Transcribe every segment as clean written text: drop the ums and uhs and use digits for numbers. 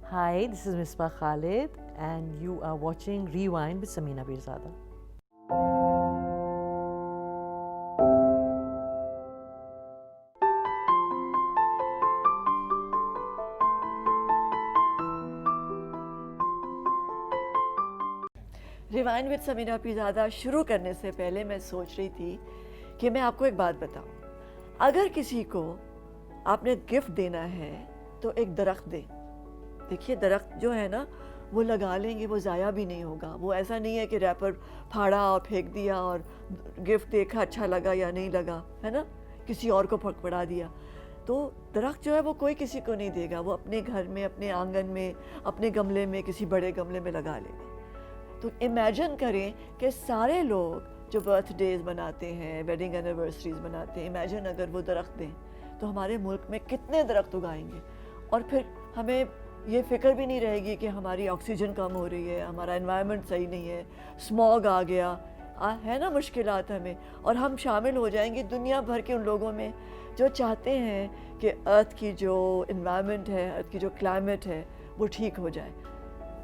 Hi, this is Misbah Khalid, and you are watching Rewind with Samina Birzada. Rewind with Samina Pirzada शुरू करने से पहले मैं सोच रही थी कि मैं आपको एक बात बताऊं। अगर किसी को आपने गिफ्ट देना है तो एक दरख्त दें। देखिए दरख्त जो है ना वो लगा लेंगे, वो ज़ाया भी नहीं होगा। वो ऐसा नहीं है कि रैपर फाड़ा और फेंक दिया और गिफ्ट देखा अच्छा लगा या नहीं लगा, है ना, किसी और को पकड़ा दिया। तो दरख्त जो है वो कोई किसी को नहीं देगा, वो अपने घर में, अपने आंगन में, अपने गमले में, किसी बड़े गमले में लगा लेगा। तो इमेजिन करें कि सारे लोग जो बर्थडेज मनाते हैं, वेडिंग एनिवर्सरीज मनाते हैं, इमेजिन अगर वो दरख्त दें तो हमारे मुल्क में कितने दरख्त उगाएंगे। और फिर हमें ये फ़िक्र भी नहीं रहेगी कि हमारी ऑक्सीजन कम हो रही है, हमारा एनवायरनमेंट सही नहीं है, स्मॉग आ गया, है ना मुश्किलात हमें। और हम शामिल हो जाएंगे दुनिया भर के उन लोगों में जो चाहते हैं कि अर्थ की जो इन्वायरमेंट है, अर्थ की जो क्लाइमेट है वो ठीक हो जाए।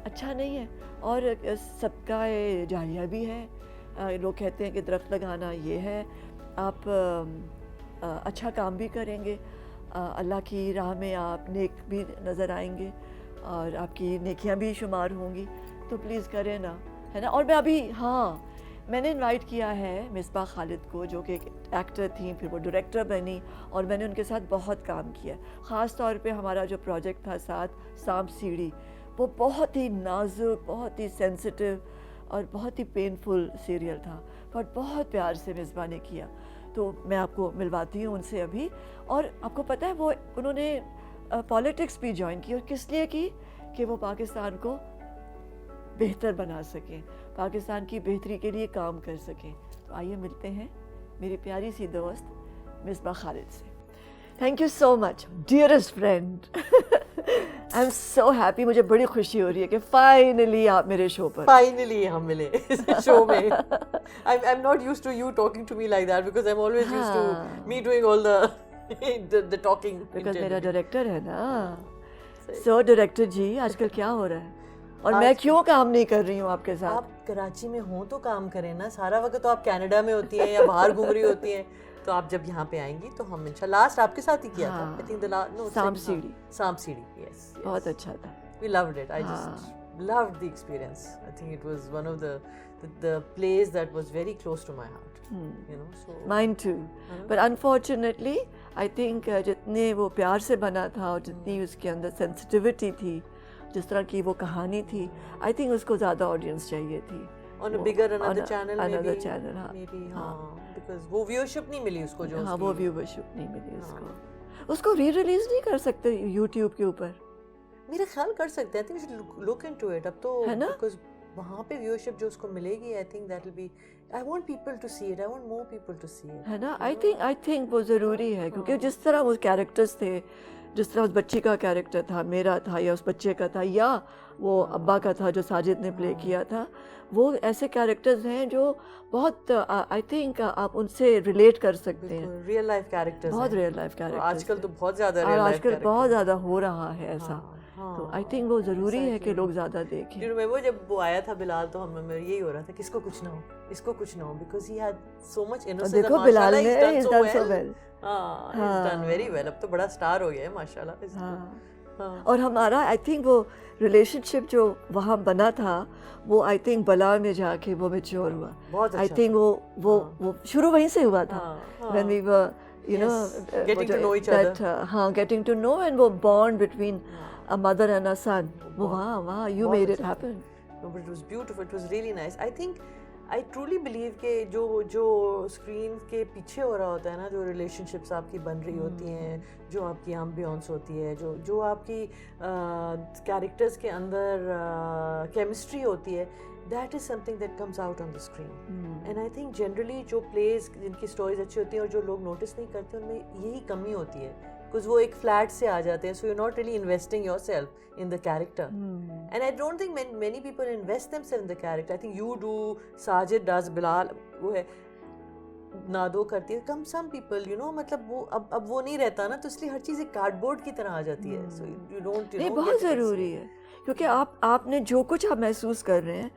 अच्छा नहीं है। और सबका जारिया भी है। लोग कहते हैं कि दरख्त लगाना ये है, आप अच्छा काम भी करेंगे, अल्लाह की राह में आप नेक भी नज़र आएंगे और आपकी नेकियां भी शुमार होंगी। तो प्लीज़ करें ना, है ना। और मैं अभी मैंने इनवाइट किया है मिसबाह खालिद को, जो कि एक एक्टर थी, फिर वो डायरेक्टर बनी और मैंने उनके साथ बहुत काम किया। ख़ास तौर पे हमारा जो प्रोजेक्ट था साथ सांप सीढ़ी, वो बहुत ही नाजुक, बहुत ही सेंसिटिव और बहुत ही पेनफुल सीरियल था, पर बहुत प्यार से मिसबा ने किया। तो मैं आपको मिलवाती हूँ उनसे अभी। और आपको पता है वो उन्होंने पॉलिटिक्स भी ज्वाइन की, और किस लिए की कि वो पाकिस्तान को बेहतर बना सकें, पाकिस्तान की बेहतरी के लिए काम कर सकें। तो आइए मिलते हैं मेरी प्यारी सी दोस्त मिसबाह खालिद से। Thank you so much dearest friend. I am so happy, मुझे बड़ी खुशी हो रही है कि फाइनली आप मेरे शो पर। फाइनली हम मिले इस शो में। I'm not used to you talking to me like that because I'm always used to me doing all the talking. Because मेरा डायरेक्टर है ना। सो डायरेक्टर जी आजकल क्या हो रहा है और मैं क्यों काम नहीं कर रही हूँ आपके साथ? आप कराची में हो तो काम करें ना, सारा वक्त तो आप कनाडा में होती हैं या बाहर घूम रही होती हैं। तो आप जब यहाँ पे आएंगी तो हम इंशाल्लाह, लास्ट आपके साथ ही किया था, आई थिंक सांप सीढ़ी। सांप सीढ़ी, यस, बहुत अच्छा था। we loved it. I just loved the experience. I think it was one of the plays that was very close to my heart. You know, so Mine too. But unfortunately, I think जितने वो प्यार से बना था और जितनी उसके अंदर सेंसिटिविटी थी, जिस तरह की वो कहानी थी, I think उसको ज़्यादा ऑडियंस चाहिए थी। on a bigger another channel, another maybe, channel, maybe because वो viewership नहीं मिली उसको जो वो व्यूवरशिप नहीं मिली उसको। उसको री रिलीज नहीं कर सकते यूट्यूब के ऊपर? मेरे ख्याल कर सकते हैं। I think we should look into it अब तो, है ना? because वहाँ पे व्यूअरशिप जो उसको मिलेगी, I think that will be, I want people to see it, I want more people to see it, है ना। आई थिंक वो ज़रूरी है, क्योंकि जिस तरह वो कैरेक्टर्स थे, जिस तरह उस बच्ची का कैरेक्टर था, मेरा था या उस बच्चे का था या वो अब्बा का था जो साजिद ने प्ले किया था, वो ऐसे कैरेक्टर्स हैं जो बहुत आई थिंक आप उनसे रिलेट कर सकते हैं। रियल लाइफ कैरेक्टर्स, बहुत रियल लाइफ कैरेक्टर्स आजकल तो बहुत ज़्यादा और रियल लाइफ आजकल बहुत ज़्यादा हो रहा है ऐसा। तो आई थिंक वो ज़रूरी है कि लोग ज़्यादा देखें। You remember जब वो आया था बिलाल, तो हमें यही हो रहा था कि इसको कुछ ना हो, इसको कुछ ना हो, because he had so much innocence. देखो बिलाल ने he's done so well. He's done very well. अब तो बड़ा स्टार हो गया है माशाल्लाह। और हमारा आई थिंक वो रिलेशनशिप जो वहाँ बना था, वो आई थिंक बला में जाके वो मैच्योर हुआ। बहुत आई अच्छा। थिंक वो शुरू वहीं से हुआ था, when we were Getting to know each other. getting to know, and वो bond between a mother and a son, वो वाह you made it happen. No, but it was beautiful. It was really nice. I truly believe कि जो screen के पीछे हो रहा होता है ना, जो रिलेशनशिप्स आपकी बन रही होती हैं, जो आपकी एम्बियंस होती है, जो आपकी कैरेक्टर्स के अंदर केमिस्ट्री होती है, that is something that comes out on the screen. And I think generally जो plays जिनकी stories अच्छी होती हैं और जो लोग notice नहीं करते, उनमें यही कमी होती है, because वो एक flat से आ जाते हैं, so you're not really investing yourself in the character. And I don't think many people invest themselves in the character. I think you do, Sajid does, Bilal वो है, ना दो करती है कम सम पीपल यू नो मतलब वो अब वो नहीं रहता ना तो इसलिए हर चीज़ एक कार्डबोर्ड की तरह आ जाती है सो यू डोंट नहीं बहुत ज़रूरी है क्योंकि आपने जो कुछ आप महसूस कर रहे हैं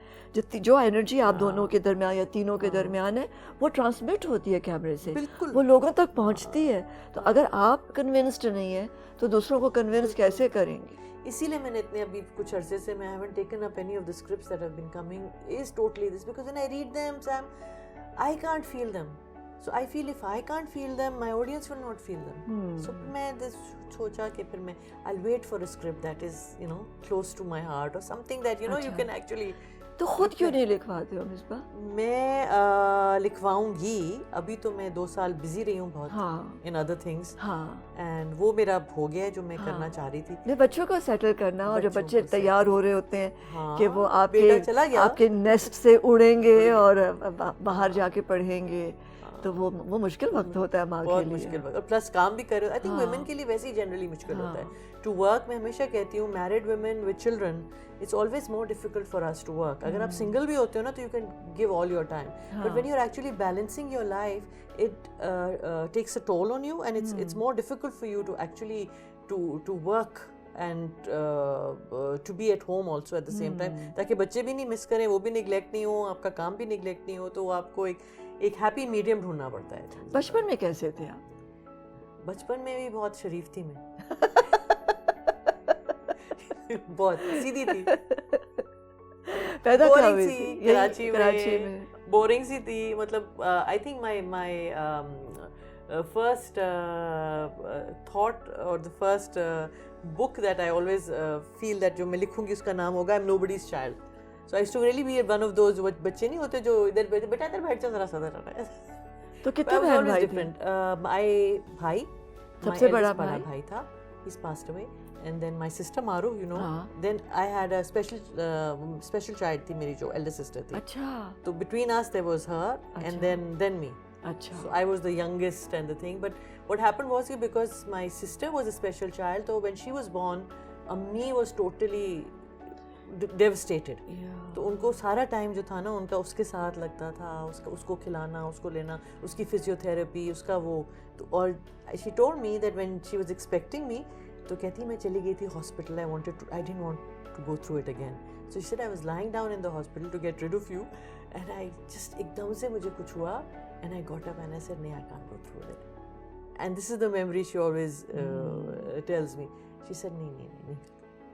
जो एनर्जी आप दोनों के दरमियान या तीनों के दरमियान है वो ट्रांसमिट होती है कैमरे से, बिल्कुल वो लोगों तक पहुंचती है। तो अगर आप कन्विंस्ड नहीं है तो दूसरों को कन्विंस कैसे करेंगे? इसीलिए मैंने इतने अभी कुछ अरसे से मैं haven't taken up any of the scripts that have been coming is totally this because when I read them Sam I can't feel them so I feel if I can't feel them my audience will not feel them so मैं this सोचा कि फिर मैं I will wait for a script that is you know close to my heart और something that you know you can actually. तो खुद क्यों नहीं लिखवाते हो मिसबा? मैं लिखवाऊंगी, अभी तो मैं 2 साल बिजी रही हूँ बहुत इन अदर थिंग्स एंड वो मेरा हो गया है जो मैं करना चाह रही थी। नहीं, बच्चों को सेटल करना और जब बच्चे तैयार हो रहे होते हैं कि वो आपके नेस्ट से उड़ेंगे और बाहर जाके पढ़ेंगे तो वो मुश्किल वक्त होता है माँ के लिए, बहुत मुश्किल वक्त, और प्लस काम भी कर रहे हो। आई थिंक वुमेन के लिए वैसे ही जनरली मुश्किल होता है टू वर्क। मैं हमेशा कहती हूँ married women with children it's always more difficult for us to work. अगर आप सिंगल भी होते हो ना तो you can give all your time, but when you are actually balancing your life it takes a toll on you and it's more difficult for you to actually to work and to be at home also at the same time, ताकि बच्चे भी नहीं miss करें, वो भी neglect नहीं हो, आपका काम भी निगलेक्ट नहीं हो, तो आपको एक हैप्पी मीडियम ढूंढना पड़ता है। बचपन में कैसे थे आप? बचपन में भी बहुत शरीफ थी मैं बहुत सीधी थी, पैदा क्या हुई थी कराची में, बोरिंग सी थी। मतलब I think my first thought or the first book that I always feel that जो मैं लिखूंगी उसका नाम होगा I'm Nobody's Child. So I used to really be one of those बच्चे नहीं होते जो इधर बेटा इधर बैठ जा जरा सा जरा। तो कितने बहन भाई थे? भाई सबसे बड़ा भाई था, he's passed away, and then my sister Maru, you know, then I had a special child थी मेरी जो elder sister थी। अच्छा। तो between us there was her and then me. अच्छा। So I was the youngest and the thing, but what happened was that because my sister was a special child, so when she was born, Ammi was totally devastated. तो उनको सारा time जो था ना उनका उसके साथ लगता था, उसको खिलाना, उसको लेना, उसकी फिजियोथेरेपी, उसका वो तो। और she told me that when she was expecting me, तो कहती मैं चली गई थी hospital, I didn't want to go through it again. So she said I was lying down in the hospital to get rid of you, and I just एकदम से मुझे कुछ हुआ, and I got up and I said, "No, I can't go through it." And this is the memory she always tells me. She said, "No."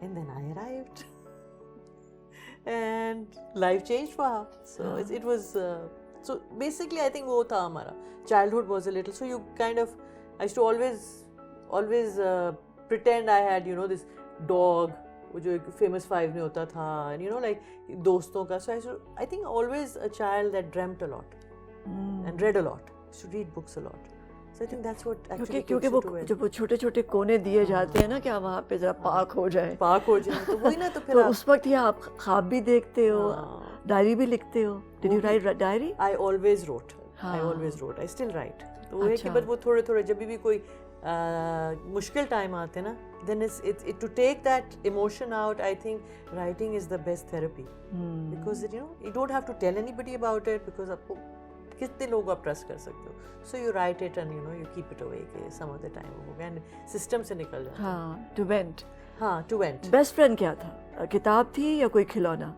And then I arrived, and life changed for her. So it was. So basically, I think वो था हमारा childhood was a little. So you kind of, I used to always pretend I had, you know, this dog. वो जो एक famous 5 में होता था, and you know like दोस्तों का. So I think always a child that dreamt a lot. And read a lot, used to read books a lot. So I think that's what actually क्योंकि वो जब वो छोटे-छोटे कोने दिए जाते हैं ना कि वहाँ पे जरा पाक हो जाए तो वही ना, तो फिर उस वक्त ही आप ख्वाब भी देखते हो, डायरी भी लिखते हो। Did you write diary? I always wrote. I still write. तो वो है कि बस वो थोड़े-थोड़े जब भी कोई मुश्किल टाइम आते हैं ना, then it's to take that emotion out. I think writing is the best therapy because you don't have to tell anybody about it because आपको कितने लोग आप ट्रस्ट कर सकते हो. So you right it and you keep it away के सम of the time हो गया एंड सिस्टम से निकल जाता है. हाँ, टू वेंट. हाँ, टू वेंट. बेस्ट फ्रेंड क्या था? किताब थी या कोई खिलौना?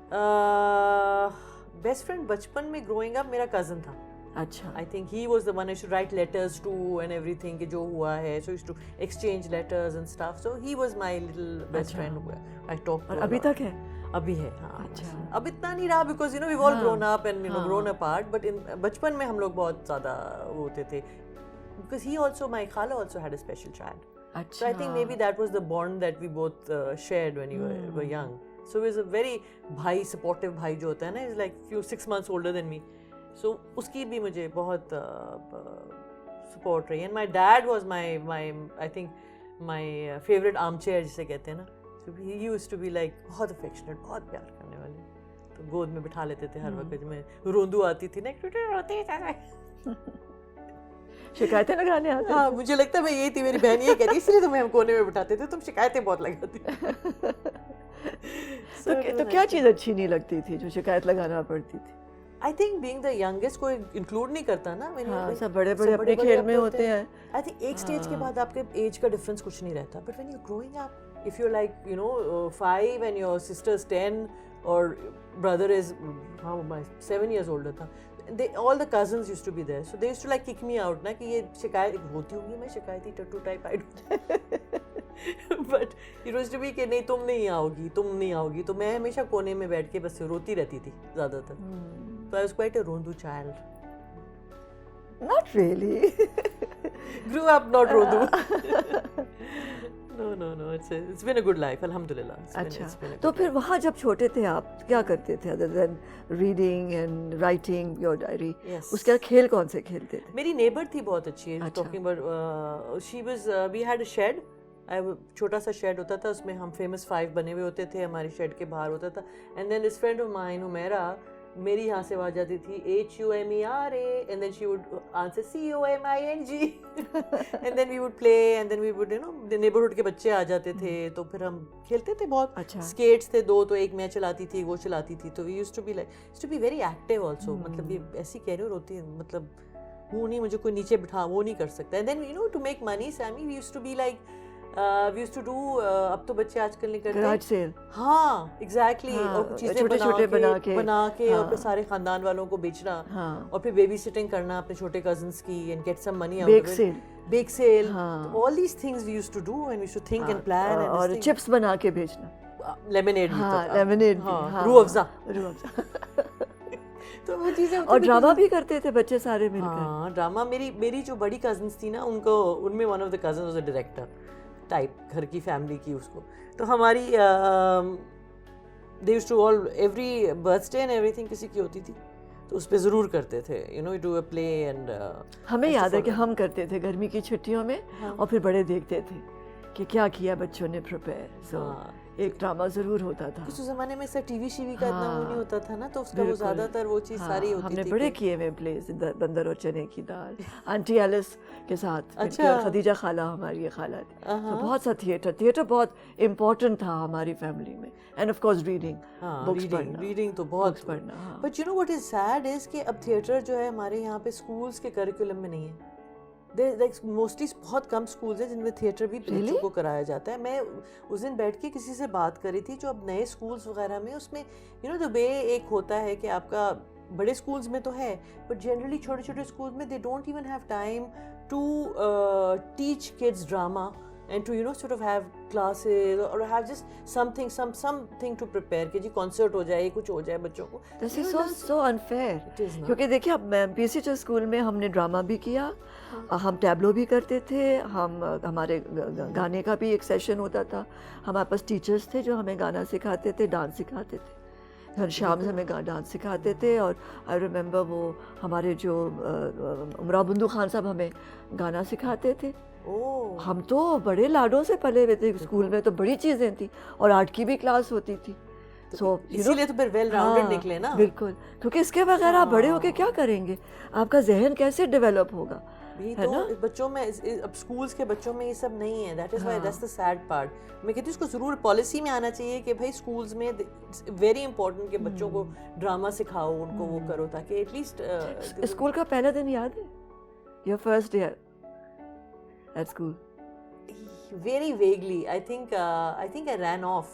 बेस्ट फ्रेंड बचपन में ग्रोइंग अप मेरा कजन था. अच्छा. I think he was the one I should write letters to and everything कि जो हुआ है. So used to exchange letters and stuff. So he was my little best friend. I talk. और अभी तक है? अभी है. हाँ. अच्छा. अब इतना नहीं रहा because we all grown up and grown apart. But in बचपन में हम लोग बहुत ज़्यादा होते थे बिकॉज ही ऑल्सो माई खाला also had a special child. अच्छा. So I think maybe that was the bond that we both shared when you were young. So he was a very bhai, supportive bhai जो होता है ना, he's like 6 months older than me. So उसकी भी मुझे बहुत support रही. And my dad was my I think my favorite armchair जिसे कहते हैं ना. So he used to be like बहुत affectionate, बहुत प्यार करने वाले. तो गोद में बिठा लेते थे हर वक्त. मैं रोंदू आती थी ना, रोती है शिकायतें लगाने आते. हाँ, मुझे लगता है मैं यही थी, मेरी बहन ये कहती इसलिए तुम्हें हम कोने में बिठाते थे, तुम शिकायतें बहुत लगाती. तो क्या चीज़ अच्छी नहीं लगती थी जो शिकायत लगाना पड़ती थी? I think being the youngest कोई include नहीं करता ना, when हाँ, you- सब बड़े-बड़े सब अपने खेल में होते हैं। I think एक स्टेज के बाद आपके एज का डिफरेंस कुछ नहीं रहता, but when you're growing up, if you're like 5 and your sister's 10 or brother is how am I 7 years older था, all the cousins used to be there, so they used to like kick me out ना कि ये शिकायत होती होंगी, मैं शिकायती टट्टू type I don't but it used to be कि नहीं तुम नहीं आओगी, तो मैं हमेशा कोने में बैठ के बस रोती रहती थी ज़्यादातर, so I was quite a रोंदू child. Not really. Grew up not रोंदू. No, it's been a good life, alhamdulillah. अच्छा, तो फिर वहाँ जब छोटे थे आप क्या करते थे other than reading and writing your diary? Yes. उसके बाद खेल कौन से खेलते थे? मेरी नेबर थी बहुत अच्छी, अच्छा। talking about she was we had a shed, छोटा सा शेड होता था, उसमें हम फेमस 5 बने हुए होते थे, हमारे शेड के बाहर होता था, and then this friend of mine Humaira, मेरी यहाँ से आवाज आती थी HUMERA, and then she would answer COMING, and then we would play, and then we would the neighborhood के बच्चे आ जाते थे, तो फिर हम खेलते थे बहुत. अच्छा. स्केट्स थे 2, तो एक मैं चलाती थी, वो चलाती थी, तो we used to be very active also. मतलब ये ऐसी कह रही हो रोती, मतलब वो नहीं, मुझे कोई नीचे बिठा वो नहीं कर सकता. And then to make money, Sammy, we used to be like we used to do अब तो बच्चे आजकल नहीं करते Garage sale. हाँ एग्जैक्टली हाँ, और कुछ चीजें छोटे-छोटे बना के हाँ, और फिर सारे खानदान वालों को बेचना हाँ, और फिर बेबी सिटिंग करना अपने छोटे कजिन्स की and get some money out Bake off sale. It bake sale हाँ, all these things we used to do and we used to think and plan और एंड चिप्स बना के बेचना. लेमनेड भी हाँ, तो लेमनेड भी, हाँ, हाँ, रूह अफ़ज़ा रूह अफ़ज़ा. तो वो चीजें और ड्रामा भी करते थे बच्चे सारे मिलकर. हाँ ड्रामा मेरी जो बड़ी कजिन्स थी ना उनको उनमें one of the cousins was a director type घर की फैमिली की उसको तो हमारी they used to all every birthday and everything किसी की होती थी तो उस पे ज़रूर करते थे you do a play and हमें याद है कि हम करते थे गर्मी की छुट्टियों में और फिर बड़े देखते थे कि क्या किया बच्चों ने प्रिपेयर. सो एक ड्रामा जरूर होता था. कुछ ज़माने में सर टीवी का इतना वो नहीं होता था ना तो उसका वो ज़्यादातर वो चीज़ सारी होती थी. हमने बड़े किए हुए प्लेस बंदर और चने की दाल आंटी एलिस के साथ. अच्छा. खदीजा खाला हमारी ये खाला थी. तो बहुत सा थिएटर बहुत इम्पोर्टेंट था हमारी फैमिली में. End of course reading reading तो बहुत पढ़ना. But you know what is sad is कि अब थिएटर जो है हमारे यहाँ पे स्कूल्स के करिकुलम में नहीं है. मोस्टली बहुत कम स्कूल्स हैं जिनमें थिएटर भी बच्चों को कराया जाता है. मैं उस दिन बैठ के किसी से बात करी थी जो अब नए स्कूल्स वगैरह में उसमें द वे एक होता है कि आपका बड़े स्कूल्स में तो है बट जनरली छोटे छोटे स्कूल्स में they don't even have time to teach kids drama and to sort of have classes or have just something to prepare कि जी concert हो जाए कुछ हो जाए बच्चों को. This is so unfair. क्योंकि देखिए अब PCH स्कूल में हमने ड्रामा भी किया, हम टैबलो भी करते थे, हमारे गाने का भी एक सेशन होता था, हमारे पास टीचर्स थे जो हमें गाना सिखाते थे, डांस सिखाते थे. हर शाम से हमें डांस सिखाते थे. और आई रिमेंबर वो हमारे जो उमरा बुंदू खान साहब हमें गाना सिखाते थे. हम तो बड़े लाडों से पले हुए थे. स्कूल में तो बड़ी चीज़ें थी और आर्ट की भी क्लास होती थी. इसीलिए तो फिर वेल राउंडेड निकले ना. बिल्कुल, क्योंकि इसके बगैर आप बड़े होके क्या करेंगे, आपका जहन कैसे डेवलप होगा. है ना बच्चों में अब स्कूल्स के बच्चों में ये सब नहीं है. That is why that's the sad part. मैं कहती हूँ इसको जरूर पॉलिसी में आना चाहिए कि भाई स्कूल्स में वेरी इंपॉर्टेंट कि बच्चों को ड्रामा सिखाओ, उनको वो करो ताकि एटलीस्ट. स्कूल का पहला दिन याद है? Your first day at school? Very vaguely. I think I ran off.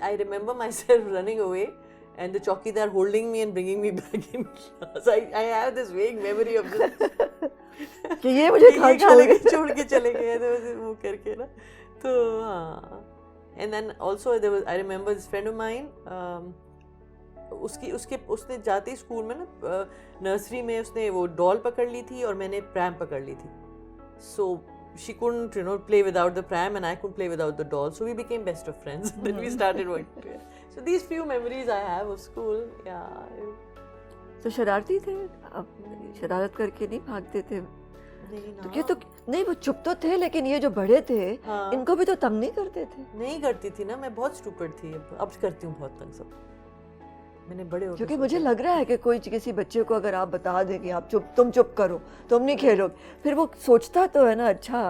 I remember myself running away and the chowkidar holding me and bringing me back in class. I have this vague memory of this. कि ये मुझे छोड़ के चले गए थे वो करके ना. तो हाँ. And then also there was I remember this friend of mine. उसने जाते ही स्कूल में ना नर्सरी में उसने वो डॉल पकड़ ली थी और मैंने प्रैम पकड़ ली थी. So she couldn't, play without the pram, and I couldn't play without the doll. So we became best of friends. Then we started working together. So these few memories I have of school, yeah. तो शरारती थे आप? शरारत करके नहीं भागते थे? तो नहीं वो चुप तो थे लेकिन ये जो बड़े थे इनको भी तो तंग नहीं करते थे? नहीं करती थी ना, मैं बहुत स्टूपिड थी. अब करती हूँ बहुत तंग सब. मैंने बड़े होकर क्योंकि मुझे लग रहा है कि कोई किसी बच्चे को अगर आप बता दें कि आप तुम चुप करो, तुम नहीं खेलोगे, फिर वो सोचता तो है ना अच्छा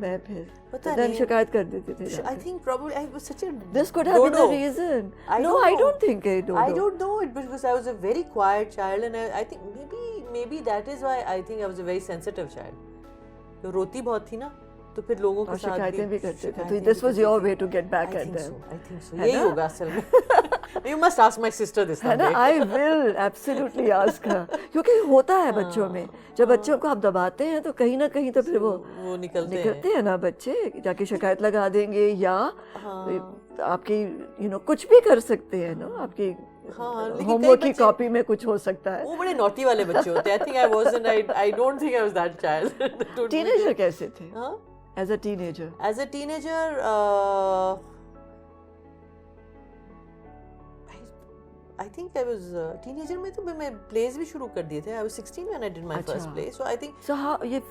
मैं फिर पता then नहीं। शिकायत कर देते थे I जाके। think probably I was such a This could have been the dodo. reason. I No, don't I know. don't think a dodo. I don't know it because I was a very quiet child, and I think maybe that is why I think I was a very sensitive child. तो रोती बहुत थी ना, तो फिर लोगों के और साथ शिकायतें भी करते थे, तो शिकायतें this भी was करते your थे। way to get back I at think them. so, I think so. है यही ना? होगा असल में। You must ask my sister this है ना? someday. I will absolutely ask her. क्योंकि होता है बच्चों में, जब बच्चों को आप दबाते हैं तो कहीं ना कहीं तो फिर वो निकलते हैं ना बच्चे, जाके शिकायत लगा देंगे या हाँ। आपकी कुछ भी कर सकते हैं ना, आपकी हाँ, लेकिन होमवर्क कई की बच्चे- कॉपी में कुछ हो सकता है। वो बड़े नॉटी वाले बच्चे होते हैं। I think I wasn't. I don't think I was that child. that would be teenager there. कैसे थे? हाँ? As a teenager As a teenager, I think I was teenager में तो मैं plays भी शुरू कर दिए थे. I was 16 when I did my first अच्छा। play. So I think so how ये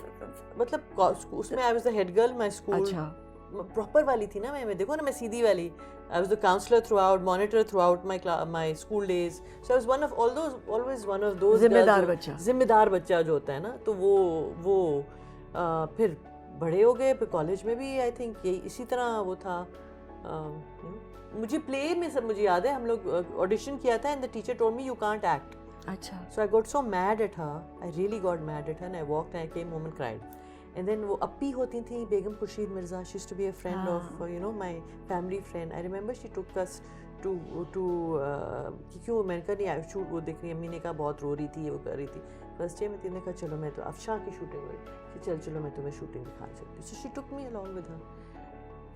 मतलब उसमें I was the head girl my school. अच्छा प्रॉपर वाली थी ना मैं देखो ना मैं सीधी वाली. I was the counselor throughout, monitor throughout my school days. So I was one of always one of those जिम्मेदार girls बच्चा। जिम्मेदार बच्चा जो होता है ना, तो वो फिर बड़े हो गए, फिर कॉलेज में भी आई थिंक यही इसी तरह वो था। मुझे प्ले में सब मुझे याद है, हम लोग ऑडिशन किया था and the teacher told me you can't act. अच्छा So I got so mad at her. I really got mad at her and I walked and I came home and cried. And then वो अप्पी होती थी बेगम Khurshid Mirza. She used to be a friend of my family friend. I remember she took us to क्यों मैंने कहा नहीं shoot वो देख रही अम्मी ने कहा बहुत रो रही थी वो कर रही थी. फर्स्ट डे में तिने कहा चलो मैं तो अफशां की शूटिंग हुई कि चलो मैं तुम्हें शूटिंग दिखा सकती हूँ. So she took me along with her.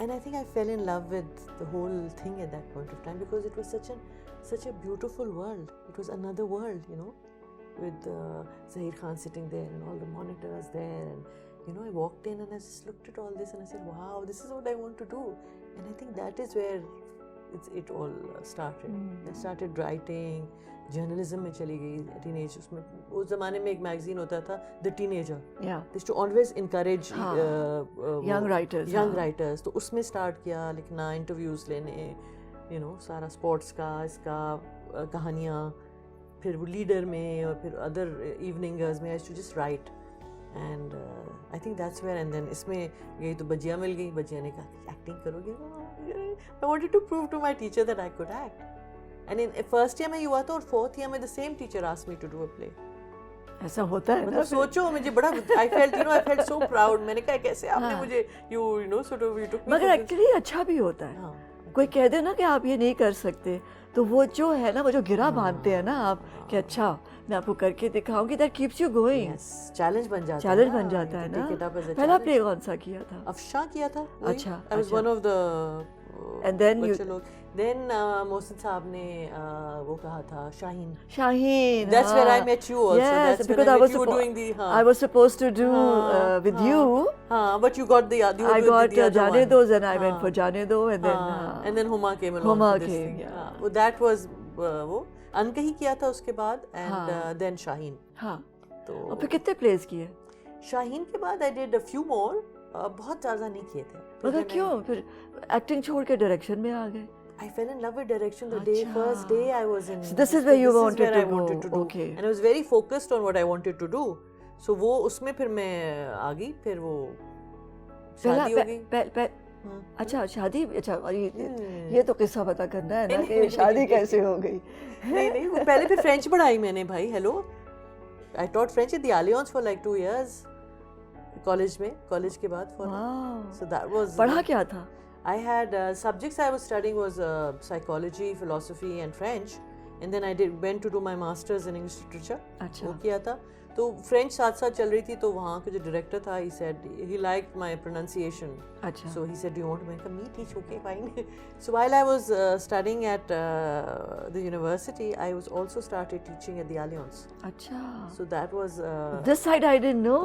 And I think I fell in love with the whole thing at that point of time because it was such a beautiful world. It was another world, with Zahir Khan sitting there and all the monitors there. And, I walked in and I just looked at all this and I said, wow, this is what I want to do. And I think that is where it all started. I started writing, journalism में चली गई, teenage उसमें उस ज़माने में एक magazine होता था, The Teenager. या They used to always encourage young writers, young हाँ। writers. तो उसमें start किया लिखना, interviews लेने, सारा sports का इसका कहानियाँ, फिर वो लीडर में और फिर other eveningers में I used to just write. And I think that's where and then इसमें गई तो बजिया मिल गई. बजिया ने कहा एक्टिंग करोगे? I wanted to prove to my teacher that I could act. And in first year में हुआ था और fourth year में the same teacher asked me to do a play. ऐसा होता है ना मतलब सोचो मुझे बड़ा I felt so proud. मैंने कहा कैसे आपने मुझे you took me. मगर एक्चुअली अच्छा भी होता है. हाँ. कोई कह दे ना कि आप ये नहीं कर सकते तो वो जो है ना वो जो गिरा बांधते हैं ना आप कि अच्छा मैं आपको करके दिखाऊंगी, that keeps you going. Challenge बन जाता है. चैलेंज बन जाता है ना. पहला प्ले कौन सा किया था? अफशां किया था. अच्छा, I was अच्छा. one of the And then you- बच्चे लोग. Then मोहसिन साहब ने वो कहा था Shaheen. Shaheen. That's where I met you also. Yes, That's when because I I met was you suppo- doing the. I was supposed to do with you. हाँ, but you got the. You I were got the other Jaane one. Do, and I went for Jaane Do, and then And then Huma came along. Huma for this came, thing. yeah. हाँ, वो that was वो अनकही किया था उसके बाद and then Shaheen. हाँ. तो और फिर कितने प्लेस किए? शाहीन के बाद I did a few more. बहुत ज़्यादा नहीं किए थे. मगर क्यों फिर एक्टिंग छोड़ के डायरेक्शन में आ गए? I fell in love with direction the first day I was in. So this is where you this is wanted where to I wanted go. to do. Okay. And I was very focused on what I wanted to do. So वो उसमें फिर मैं आ गई, फिर वो शादी हो गई. अच्छा शादी. अच्छा ये तो किस्सा पता करना है ना कि शादी कैसे हो गई. नहीं वो पहले फिर फ्रेंच पढ़ाई मैंने भाई. Hello, I taught French at the Alliance for like 2 years. College के बाद for. So that was. पढ़ा क्या था? I had subjects I was studying was psychology, philosophy and French, and then I went to do my masters in English literature. अच्छा. वो किया था. तो French साथ साथ चल रही थी, तो वहाँ के जो director था he said he liked my pronunciation. अच्छा. So he said do you want to make me teach? Okay fine. So while I was studying at the university, I was also started teaching at the Alliance. अच्छा. So that was This side I didn't know.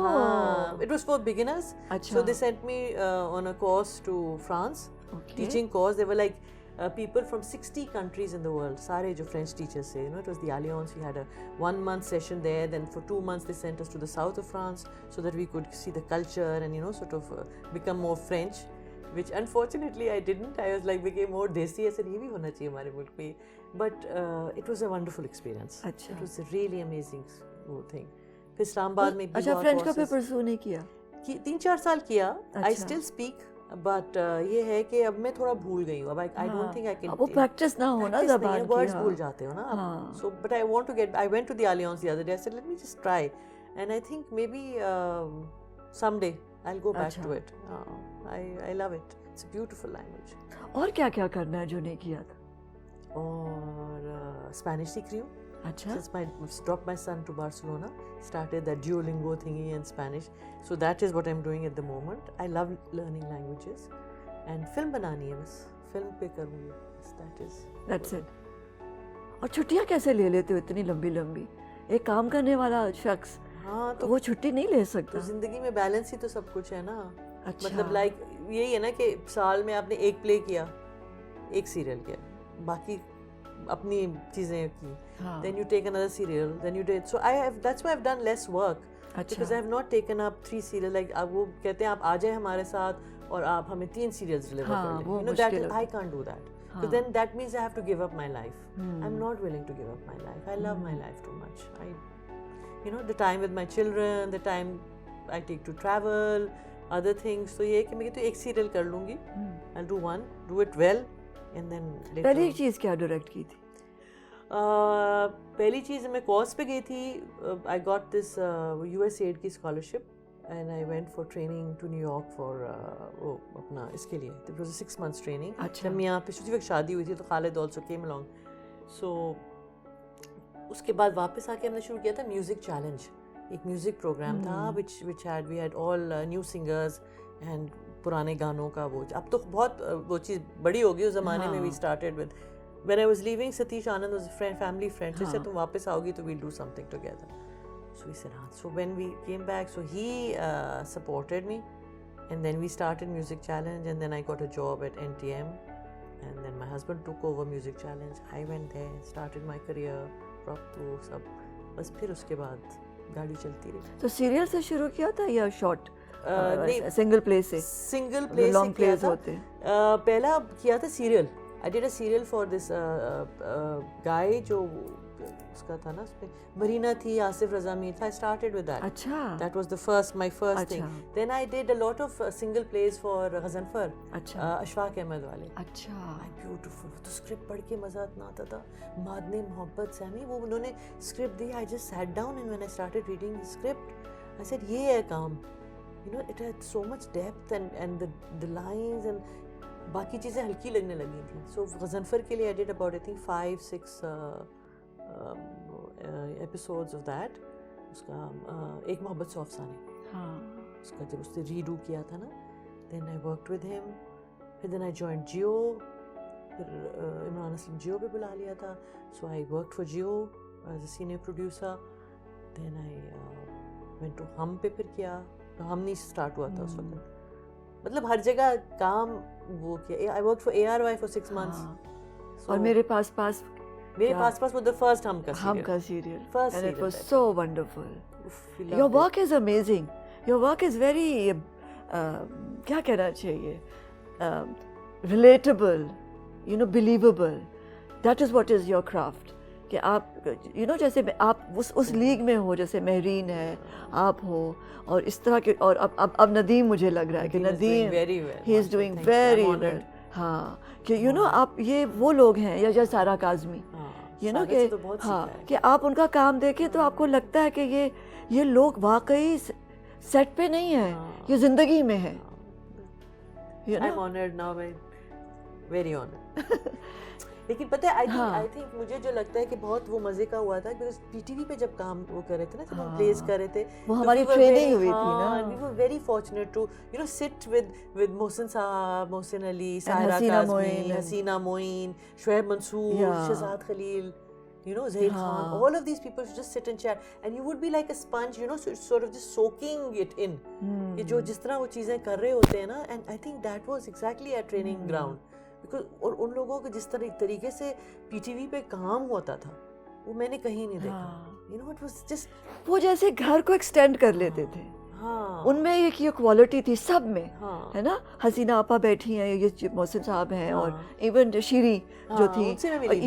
it was for beginners. अच्छा. So they sent me on a course to France. Okay. Teaching course. They were like people from 60 countries in the world. सारे जो French teachers say, it was the Alliance. We had a 1-month session there. Then for 2 months they sent us to the south of France so that we could see the culture and sort of become more French. Which unfortunately I didn't. I was like became more desi. I said ये भी होना चाहिए हमारे मुल्क में. But it was a wonderful experience. अच्छा. It was a really amazing thing. फिर इस्लामाबाद में भी अच्छा फ्रेंच का फिर परसू नहीं किया? 3-4 साल किया. I अच्छा. still speak, but ये है कि अब मैं थोड़ा भूल गई हूँ. अब I don't think I can. वो प्रैक्टिस ना हो ना ज़बान की. वर्ड्स भूल जाते हो ना. हाँ. So but I want to get. I went to the Alliance the other day. I said let me just try, and I think maybe someday I'll go back to it. I love it. It's a beautiful language. और क्या क्या करना है जो नहीं किया था? और Spanish सीख रही हूँ. अच्छा. Since I dropped my son to Barcelona, started that Duolingo thingy in Spanish. So that is what I'm doing at the moment. I love learning languages, and film बनानी है बस. Film पे करूँगी. That is. That's it. और छुट्टियाँ कैसे ले लेते हो इतनी लंबी लंबी? एक काम करने वाला शख्स हाँ तो वो छुट्टी नहीं ले सकता. तो जिंदगी में बैलेंस ही तो सब कुछ है ना. अच्छा. मतलब लाइक यही है ना कि साल में आपने एक प्ले किया, एक सीरियल किया, बाकी अपनी चीजें की. हाँ. Then you take another serial, then you did. So that's why I've done less work. अच्छा. Because I have not taken up 3 serials. Like अब वो कहते हैं आप आ जाए हमारे साथ और आप हमें 3 serials deliver हाँ, कर लें. वो You know that मुश्किल I can't do that. हाँ. Because then that means I have to give up my life. I'm not willing to give up my life. I love my life too much. The time with my children, the time I take to travel, other things. So ये है कि मैं कहती हूँ एक serial कर लूँगी. I'll do one, do it well, and then later. पहली चीज़ क्या डायरेक्ट की थी? पहली चीज़ मैं कोर्स पे गई थी. आई गॉट दिस USAID की scholarship and I went for training to New York for वो अपना इसके लिए. It was a 6 months training. अच्छा. जब मैं यहाँ पे उसी वक्त शादी हुई थी तो Khalid also came along. So उसके बाद वापस आके हमने शुरू किया था म्यूज़िक चैलेंज. एक म्यूज़िक प्रोग्राम था which we had all new singers and पुराने गानों का वो. अब तो बहुत वो चीज़ बड़ी हो गई उस ज़माने में. We started with when I was leaving, Satish Anand was a family friend. So he said, "तुम वापस आओगी तो we'll do something together." So we said, "हाँ." So when we came back, so he supported me, and then we started Music Challenge, and then I got a job at NTM, and then my husband took over Music Challenge. I went there, started my career, proper सब. बस फिर उसके बाद गाड़ी चलती रही. तो serial से शुरू किया था या शॉर्ट? नहीं, सिंगल प्ले से. सिंगल प्ले से लॉन्ग किया प्लेस था. होते. पहला किया था serial. I did a serial for this guy जो उसका था ना उसमें मरीना थी, आसिफ रज़ा मीर था. I started with that. अच्छा. That was my first thing. Then I did a lot of single plays for Ghazanfar. अच्छा. अशफाक अहमद वाले. अच्छा. Beautiful. तो स्क्रिप्ट पढ़ के मज़ा इतना आता था. मादने मोहब्बत सैमी वो उन्होंने script the. I just sat down and when I started reading the script, I said ये है काम. It had so much depth and the lines and बाकी चीज़ें हल्की लगने लगी थी. सो गज़नफ़र के लिए I did about I think 5-6 episodes of that. उसका एक मोहब्बत सौ अफ़साने. हाँ. उसका जब उसने रीडू किया था ना, then I worked with him. फिर देन आई जॉइंड जियो. फिर इमरान असलम जियो पे बुला लिया था. So I worked for Geo as a senior producer. Then I went to Hum पे फिर किया. तो हम नहीं स्टार्ट हुआ था उस वक्त. मतलब हर जगह काम वो किया. I work for ARY for 6 months. और मेरे पास वो द फर्स्ट हम का serial. First and it serial was that- so wonderful. We Your loved work is amazing. Your work is very क्या कहना चाहिए, relatable, believable. That is what is your craft. कि आप जैसे आप उस लीग में हो, जैसे महरीन है, आप हो, और इस तरह के. और अब नदीम मुझे लग रहा है कि Nadeem he is doing very well. हाँ कि आप ये वो लोग हैं या सारा काज़मी. कि हाँ कि आप उनका काम देखें तो आपको लगता है कि ये लोग वाकई सेट पे नहीं है, ये जिंदगी में है. I'm honored now, very honored. लेकिन पता है आई थिंक मुझे जो लगता है कि बहुत वो मजे का हुआ था बिकॉज PTV पे जब काम वो कर रहे थे ना, जब हम प्लेस कर रहे थे, वो हमारी ट्रेनिंग हुई थी ना. We were very fortunate to sit with Mohsin साहब, मोहसिन अली, सायरा काज़मी, हसीना Moin, Shoaib Mansoor, Shahzad Khalil, Zahir Khan, all of these people should just sit and chat, and you would be like a sponge, so sort of just soaking it in. कि जो जिस तरह वो चीज़ें कर रहे होते हैं ना, and I think that was exactly our training ground. Because और उन लोगों को जिस तरीके से PTV पे काम होता था वो मैंने कहीं नहीं देखा. It was just वो जैसे घर को एक्सटेंड कर लेते थे. उनमें एक ये क्वालिटी थी सब में. है ना. हसीना आपा बैठी हैं, ये मोहसिन साहब हैं, और इवन शीरी जो थी,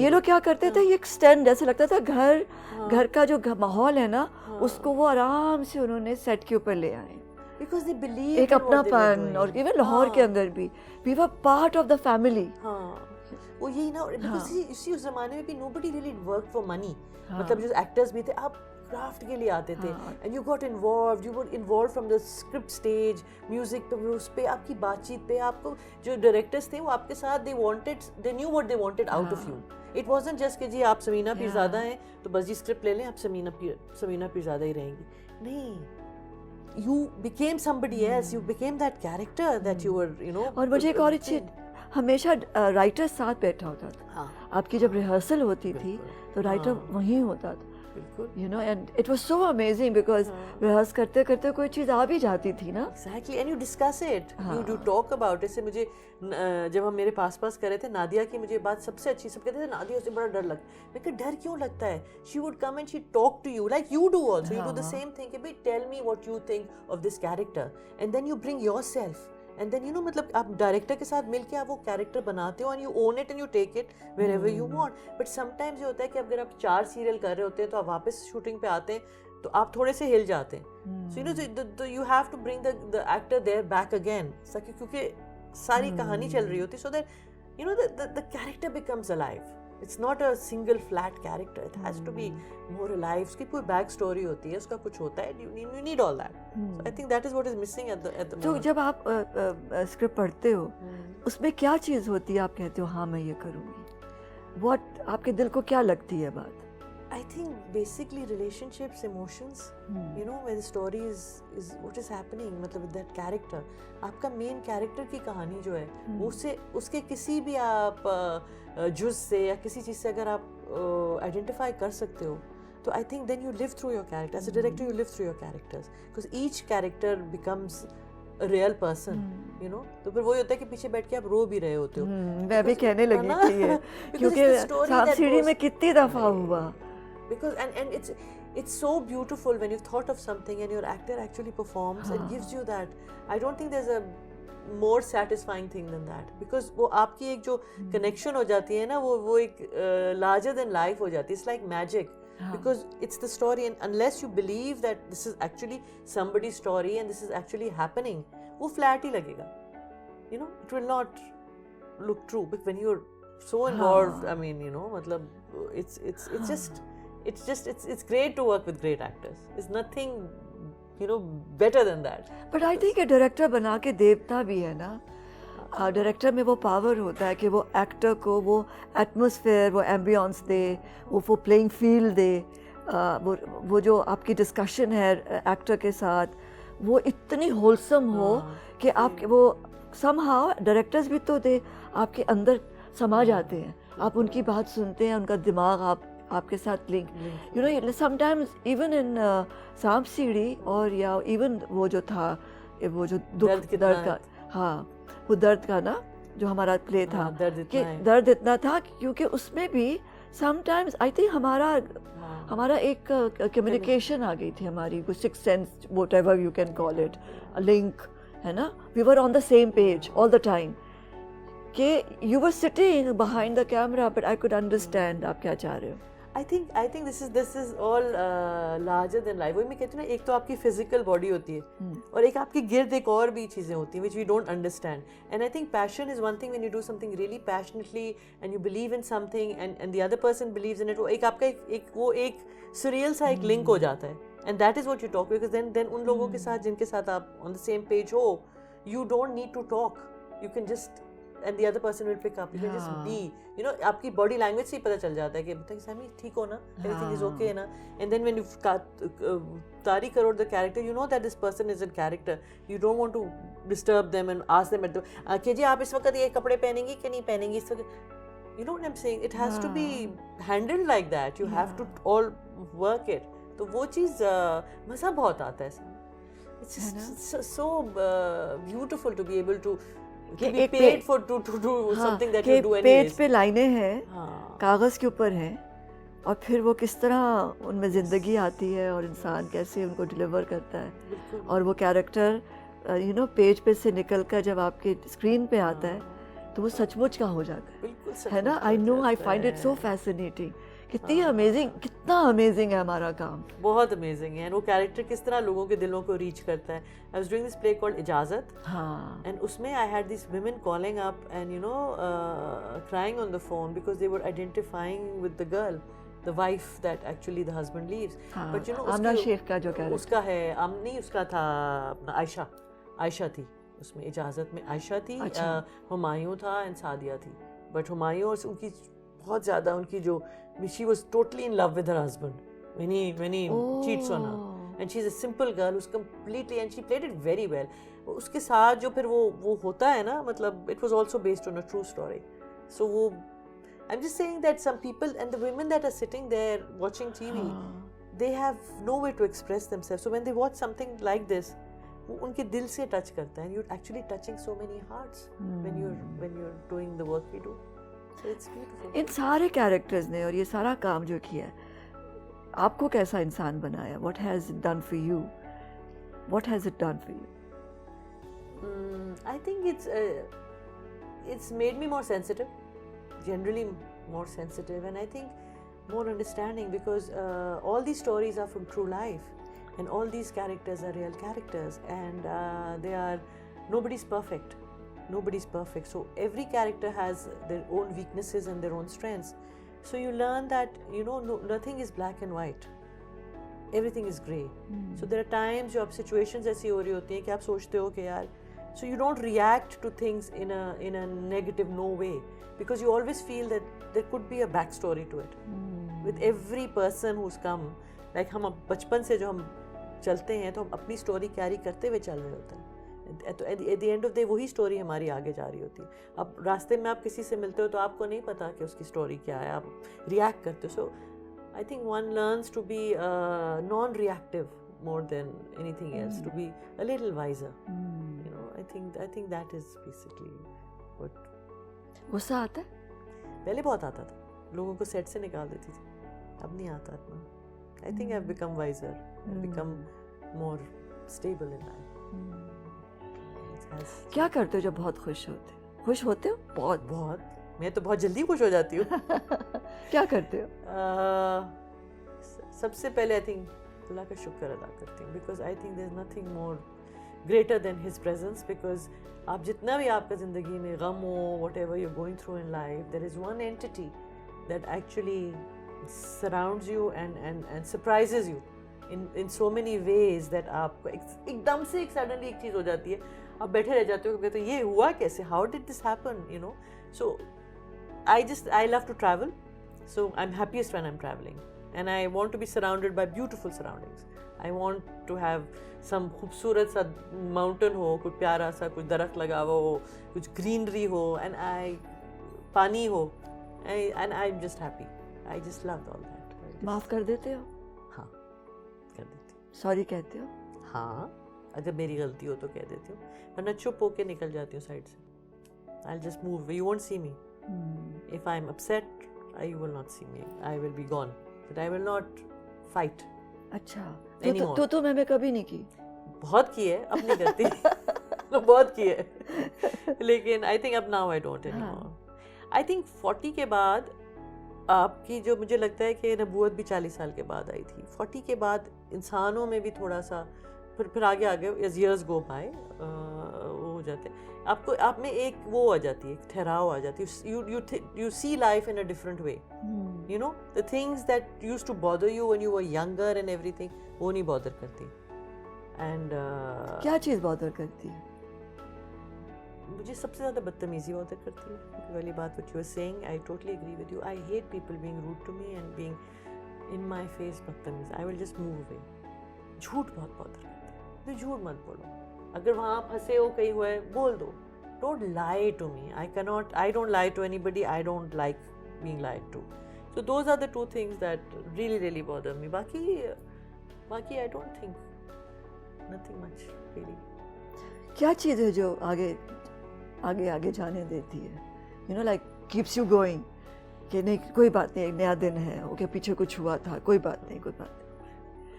ये लोग क्या करते थे, ये एक्सटेंड, जैसे लगता था घर का जो माहौल है ना, उसको वो आराम से उन्होंने सेट के ऊपर ले आए. because they believe एक अपनापन, और इवन लाहौर के अंदर भी we were part of the family. हाँ, वो यही ना, because इसी उस जमाने में भी nobody really worked for money. मतलब जो एक्टर्स भी थे, आप क्राफ्ट के लिए आते थे, and you got involve, you were involve from the script stage, music पे, उस पे आपकी बातचीत पे, आपको जो डायरेक्टर्स थे वो आपके साथ, they knew what they wanted out of you. It wasn't just कि जी आप समीना पीरज़ादा हैं तो बस जी स्क्रिप्ट ले लें, आप समीना पीरज़ादा ही रहेंगी. नहीं, you became somebody else, you became that character that you were, you know. और मुझे एक और चीज, हमेशा राइटर साथ बैठा होता था. हाँ, आपकी जब रिहर्सल होती थी तो राइटर वहीं होता था. बिल्कुल. You know, and it was so amazing because rehearse करते करते कोई चीज आ भी जाती थी ना. Exactly, and you discuss it, you talk about it. से मुझे जब हम मेरे पास कर रहे थे, नादिया की मुझे बात सबसे अच्छी, सब कहते थे नादिया से बड़ा डर लगता है. मैं कहा डर क्यों लगता है? She would come and she talk to you like you do also. You do the same thing. कि भाई tell me what you think of this character, and then you bring yourself. And then you know, मतलब आप director के साथ मिलके आप वो character बनाते हो, and you own it and you take it wherever you want. But sometimes ये होता है कि अगर आप 4 सीरियल कर रहे होते हैं तो आप वापस शूटिंग पे आते हैं तो आप थोड़े से हिल जाते हैं. So you know, you have to bring the actor there back again, क्योंकि सारी कहानी चल रही होती, so that you know the character becomes alive. It's not a single flat character. It has to be more alive. उसकी पूरी back story होती है, उसका कुछ होता है. You need all that. So I think that is what is missing at the moment. तो जब आप स्क्रिप्ट पढ़ते हो, उसमें क्या चीज़ होती है आप कहते हो हाँ मैं ये करूँगी? What आपके दिल को क्या लगती है बात? I think basically relationships, emotions, you know, where the story is what is happening, मतलब with that character. आपका main character की कहानी जो है, उसके किसी भी आप जुज़ से या किसी चीज़ से अगर आप identify कर सकते हो, तो I think then you live through your character. As a director, you live through your characters, because each character becomes a real person, you know. तो फिर वही होता है कि पीछे बैठ के आप रो भी रहे होते हो. मैं भी कहने लगी थी ये, क्योंकि सांप सीढ़ी में कितनी दफ़ा हुआ. Because and it's so beautiful when you've thought of something and your actor actually performs and gives you that. I don't think there's a more satisfying thing than that, because वो आपकी एक जो connection हो जाती है ना, वो एक larger than life हो जाती है. It's like magic, because it's the story, and unless you believe that this is actually somebody's story and this is actually happening, वो flat ही लगेगा. You know, it will not look true. But when you're so involved, I mean, you know, मतलब it's great to work with great actors. It's nothing, you know, better than that. But I think a director बना के देवता भी है ना. Director में वो power होता है कि वो एक्टर को वो एटमॉस्फेयर, वो एम्बियंस दे, वो प्लेइंग फील्ड दे, वो जो आपकी डिस्कशन है एक्टर के साथ, वो इतनी होलसम हो कि आपके वो समहाउ डायरेक्टर्स भी तो दे आपके अंदर समा जाते हैं. आप उनकी बात सुनते हैं, उनका दिमाग आपके साथ link, you know. Sometimes even in सांप सीढ़ी, और या इवन वो जो था, वो जो दर्द का, हाँ वो दर्द का ना जो हमारा प्ले था, कि दर्द इतना था क्योंकि उसमें भी समटाइम्स आई थिंक हमारा एक कम्युनिकेशन आ गई थी, हमारी वो six sense, whatever you can call it, link है ना. We were on the same page all the time, कि you were sitting behind the camera but I could understand आप क्या चाह रहे हो. I think this is all larger than life. वही मैं कहती हूँ ना, एक तो आपकी physical body होती है, और एक आपकी गिर्द एक और भी चीज़ें होती हैं which we don't understand. And I think passion is one thing when you do something really passionately and you believe in something and the other person believes in it. वो एक आपका वो एक surreal सा एक link हो जाता है. And that is what you talk, because then उन लोगों के साथ जिनके साथ आप on the same page हो, you don't need to talk. You can just, and the other person will pick up. You can just be, you know, आपकी body language से ही पता चल जाता है कि बताइए सैमी ठीक हो ना, everything is okay ना. And then when you तारी करो the character, you know that this person is in character. You don't want to disturb them and ask them at the कि जी आप इस वक्त ये कपड़े पहनेंगी कि नहीं पहनेंगी इस वक्त. You know what I'm saying? It has to be handled like that. You have to all work it. तो वो चीज़ मज़ा बहुत आता है इसमें. It's just so beautiful to be able to be paid for to do something that you do anyways. Page पे लाइनें हैं, कागज़ के ऊपर हैं, और फिर वो किस तरह उनमें ज़िंदगी आती है और इंसान कैसे उनको डिलीवर करता है, और वो कैरेक्टर यू नो पेज पे से निकल कर जब आपके स्क्रीन पे आता है तो वो सचमुच का हो जाता है ना. I know, I find it so fascinating कितनी अमेजिंग, कितना अमेजिंग है हमारा काम. बहुत अमेजिंग है. वो कैरेक्टर किस तरह लोगों के दिलों को रीच करता है. I was doing this play called इजाजत, हाँ. and उसमें I had these women calling up and crying on the phone because they were identifying with the girl, the wife that actually the husband leaves. हाँ, But आमना शेख का जो character. उसका है नहीं, उसका था अपना आयशा थी उसमें. इजाजत में आयशा थी, हुमायूं था एंड सादिया थी. बट हुमायूं और उनकी बहुत ज़्यादा उनकी जो she was totally in love with her husband when he cheats on her, and she's a simple girl who's completely, and she played it very well. उसके साथ जो फिर वो होता है ना, मतलब it was also based on a true story. So वो I'm just saying that some people and the women that are sitting there watching TV, they have no way to express themselves. So when they watch something like this, वो उनके दिल से touch करता है. You're actually touching so many hearts when you're doing the work we do. So it's beautiful. इन सारे characters ने और ये सारा काम जो किया है, आपको कैसा इंसान बनाया? What has it done for you? What has it done for you? I think it's made me more sensitive, generally more sensitive, and I think more understanding, because all these stories are from true life, and all these characters are real characters, and nobody's perfect. So every character has their own weaknesses and their own strengths. So you learn that nothing is black and white. Everything is grey. So there are times जो आप situations ऐसी हो रही होती हैं कि आप सोचते हो कि यार, so you don't react to things in a negative no way, because you always feel that there could be a backstory to it. With every person who's come, like हम बचपन से जो हम चलते हैं तो हम अपनी स्टोरी कैरी करते हुए चल रहे होते हैं. तो at the end of the day वही स्टोरी हमारी आगे जा रही होती है. अब रास्ते में आप किसी से मिलते हो तो आपको नहीं पता कि उसकी स्टोरी क्या है, आप रिएक्ट करते हो. So I think one learns to be non reactive more than anything else, to be a little wiser. I think that is basically what. गुस्सा आता है? पहले बहुत आता था, लोगों को सेट से निकाल देती थी. अब नहीं आता इतना. I think I've become wiser. I've become more stable in life. क्या करते हो जब बहुत खुश होते हो? खुश होते हो? बहुत. मैं तो बहुत जल्दी खुश हो जाती हूँ. क्या करते हो? सबसे पहले आई थिंक अल्लाह का शुक्र अदा करती हूँ, because I think there is nothing more greater than his presence. Because आप जितना भी आपका ज़िंदगी में गम हो, whatever you going through in life, there is one entity that actually surrounds you and surprises you in so many ways that आपको एकदम से सडनली एक चीज़ हो जाती है, आप बैठे रह जाते हो, कहते हो ये हुआ कैसे, how did this happen, So I love to travel, so I'm happiest when I'm traveling, and I want to be surrounded by beautiful surroundings. I want to have some खूबसूरत सा mountain हो, कुछ प्यारा सा कुछ दरख्त लगा हुआ हो, कुछ greenery हो, and पानी हो, and I'm just happy. I just love all that. माफ कर देते हो? हाँ, कर देती हूँ. सॉरी कहते हो? हाँ, अगर मेरी गलती हो तो कह देती हूँ, वरना चुप होके निकल जाती हूँ साइड से. I'll just move. You won't see me. If I'm upset, you will not see me. I will be gone. But I will not fight. अच्छा. Anymore. तो मैंने कभी नहीं की. बहुत की है, अब नहीं करती. तो बहुत की है. लेकिन I think अब now I don't anymore. I think 40 के बाद आपकी जो मुझे लगता है कि नबूवत भी 40 साल के बाद आई थी. 40 के बाद इंसानों में भी थोड़ा सा फिर आगे as years go by वो हो जाते हैं. आपको आप में एक वो आ जाती है, एक ठहराव आ जाती है. You see life in a different way. The things that used to bother you when you were younger and everything, वो नहीं bother करती. And क्या चीज़ bother करती है? मुझे सबसे ज़्यादा बदतमीजी bother करती है. वाली बात what you were saying, I totally agree with you. I hate people being rude to me and being in my face बदतमीज. I will just move away. झूठ बहुत bother करता है. तो झूठ मत बोलो. अगर वहाँ फंसे हो कहीं हुए बोल दो. Don't lie to me. I don't lie to anybody. I don't like being lied to. So those are the two things that really, really bother me. बाकी I don't think nothing much really. क्या चीज़ है जो आगे जाने देती है? Like keeps you going. कि नहीं कोई बात नहीं, एक नया दिन है, ओके पीछे कुछ हुआ था, कोई बात नहीं.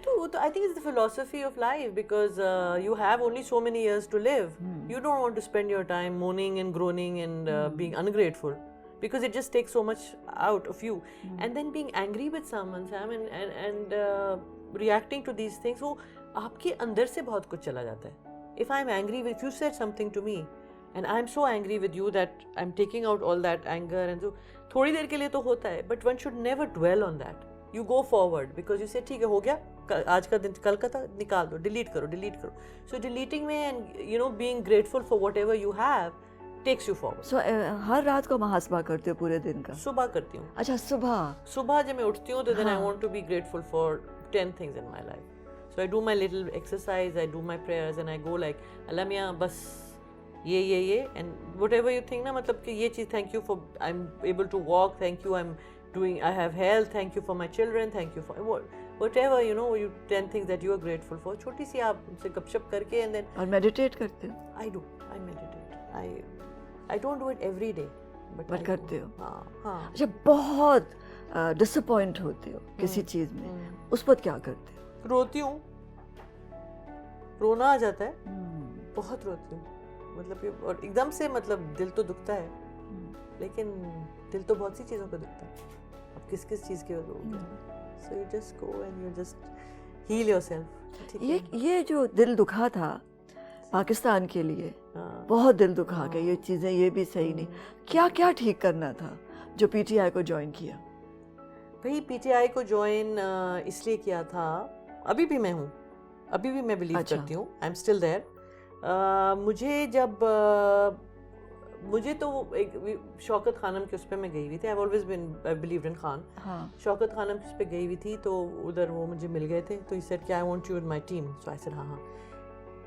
So I think it's the philosophy of life, because you have only so many years to live. You don't want to spend your time moaning and groaning and being ungrateful. because it just takes so much out of you. And then being angry with someone, Sam, and reacting to these things, वो आपके अंदर से बहुत कुछ चला जाता है. If I'm angry, if you said something to me and I'm so angry with you that I'm taking out all that anger, and so थोड़ी देर के लिए तो होता है, but one should never dwell on that. You go forward because you say ठीक है, हो गया, आज का दिन, कल का था, निकाल दो, delete करो. So deleting में and being grateful for whatever you have takes you forward. So हर रात को महासभा करते हो पूरे दिन का? सुबह करती हूँ. अच्छा, सुबह जब मैं उठती हूँ तो then I want to be grateful for 10 things in my life. So I do my little exercise, I do my prayers, and I go like, Allah मियाँ बस ये and whatever you think ना, मतलब कि ये चीज़, thank you for I'm able to walk, thank you I have health, thank you for my children, thank you for whatever, you 10 things that you are grateful for. छोटी सी आप उनसे गपशप करके, and then और मेडिटेट करते हो? I meditate. I don't do it every day, but करते हो? हाँ. अच्छा, बहुत डिसअपॉइंट होते हो किसी चीज में, उस पर क्या करते हो? रोती हूँ, रोना आ जाता है, बहुत रोती हूँ, मतलब और एकदम से, मतलब दिल तो दुखता है, लेकिन दिल तो बहुत सी चीज़ों पे दुखता है, अब किस चीज़ के रोगे. So you just go and you just heal yourself. ये जो दिल दुखा था पाकिस्तान के लिए, बहुत दिल दुखा के, ये चीज़ें ये भी सही नहीं, क्या ठीक करना था जो पीटीआई को ज्वाइन किया? भाई पीटीआई को ज्वाइन इसलिए किया था, अभी भी मैं हूँ, अभी भी मैं बिलीव करती हूँ, आई एम स्टिल देयर. मुझे तो एक शौकत खानम के उस पर मैं गई हुई थी. I have always been believed in Khan. Shaukat Khanum उस पर गई हुई थी, तो उधर वो मुझे मिल गए थे, तो ही सेड कि I want you in my team. So I said हाँ.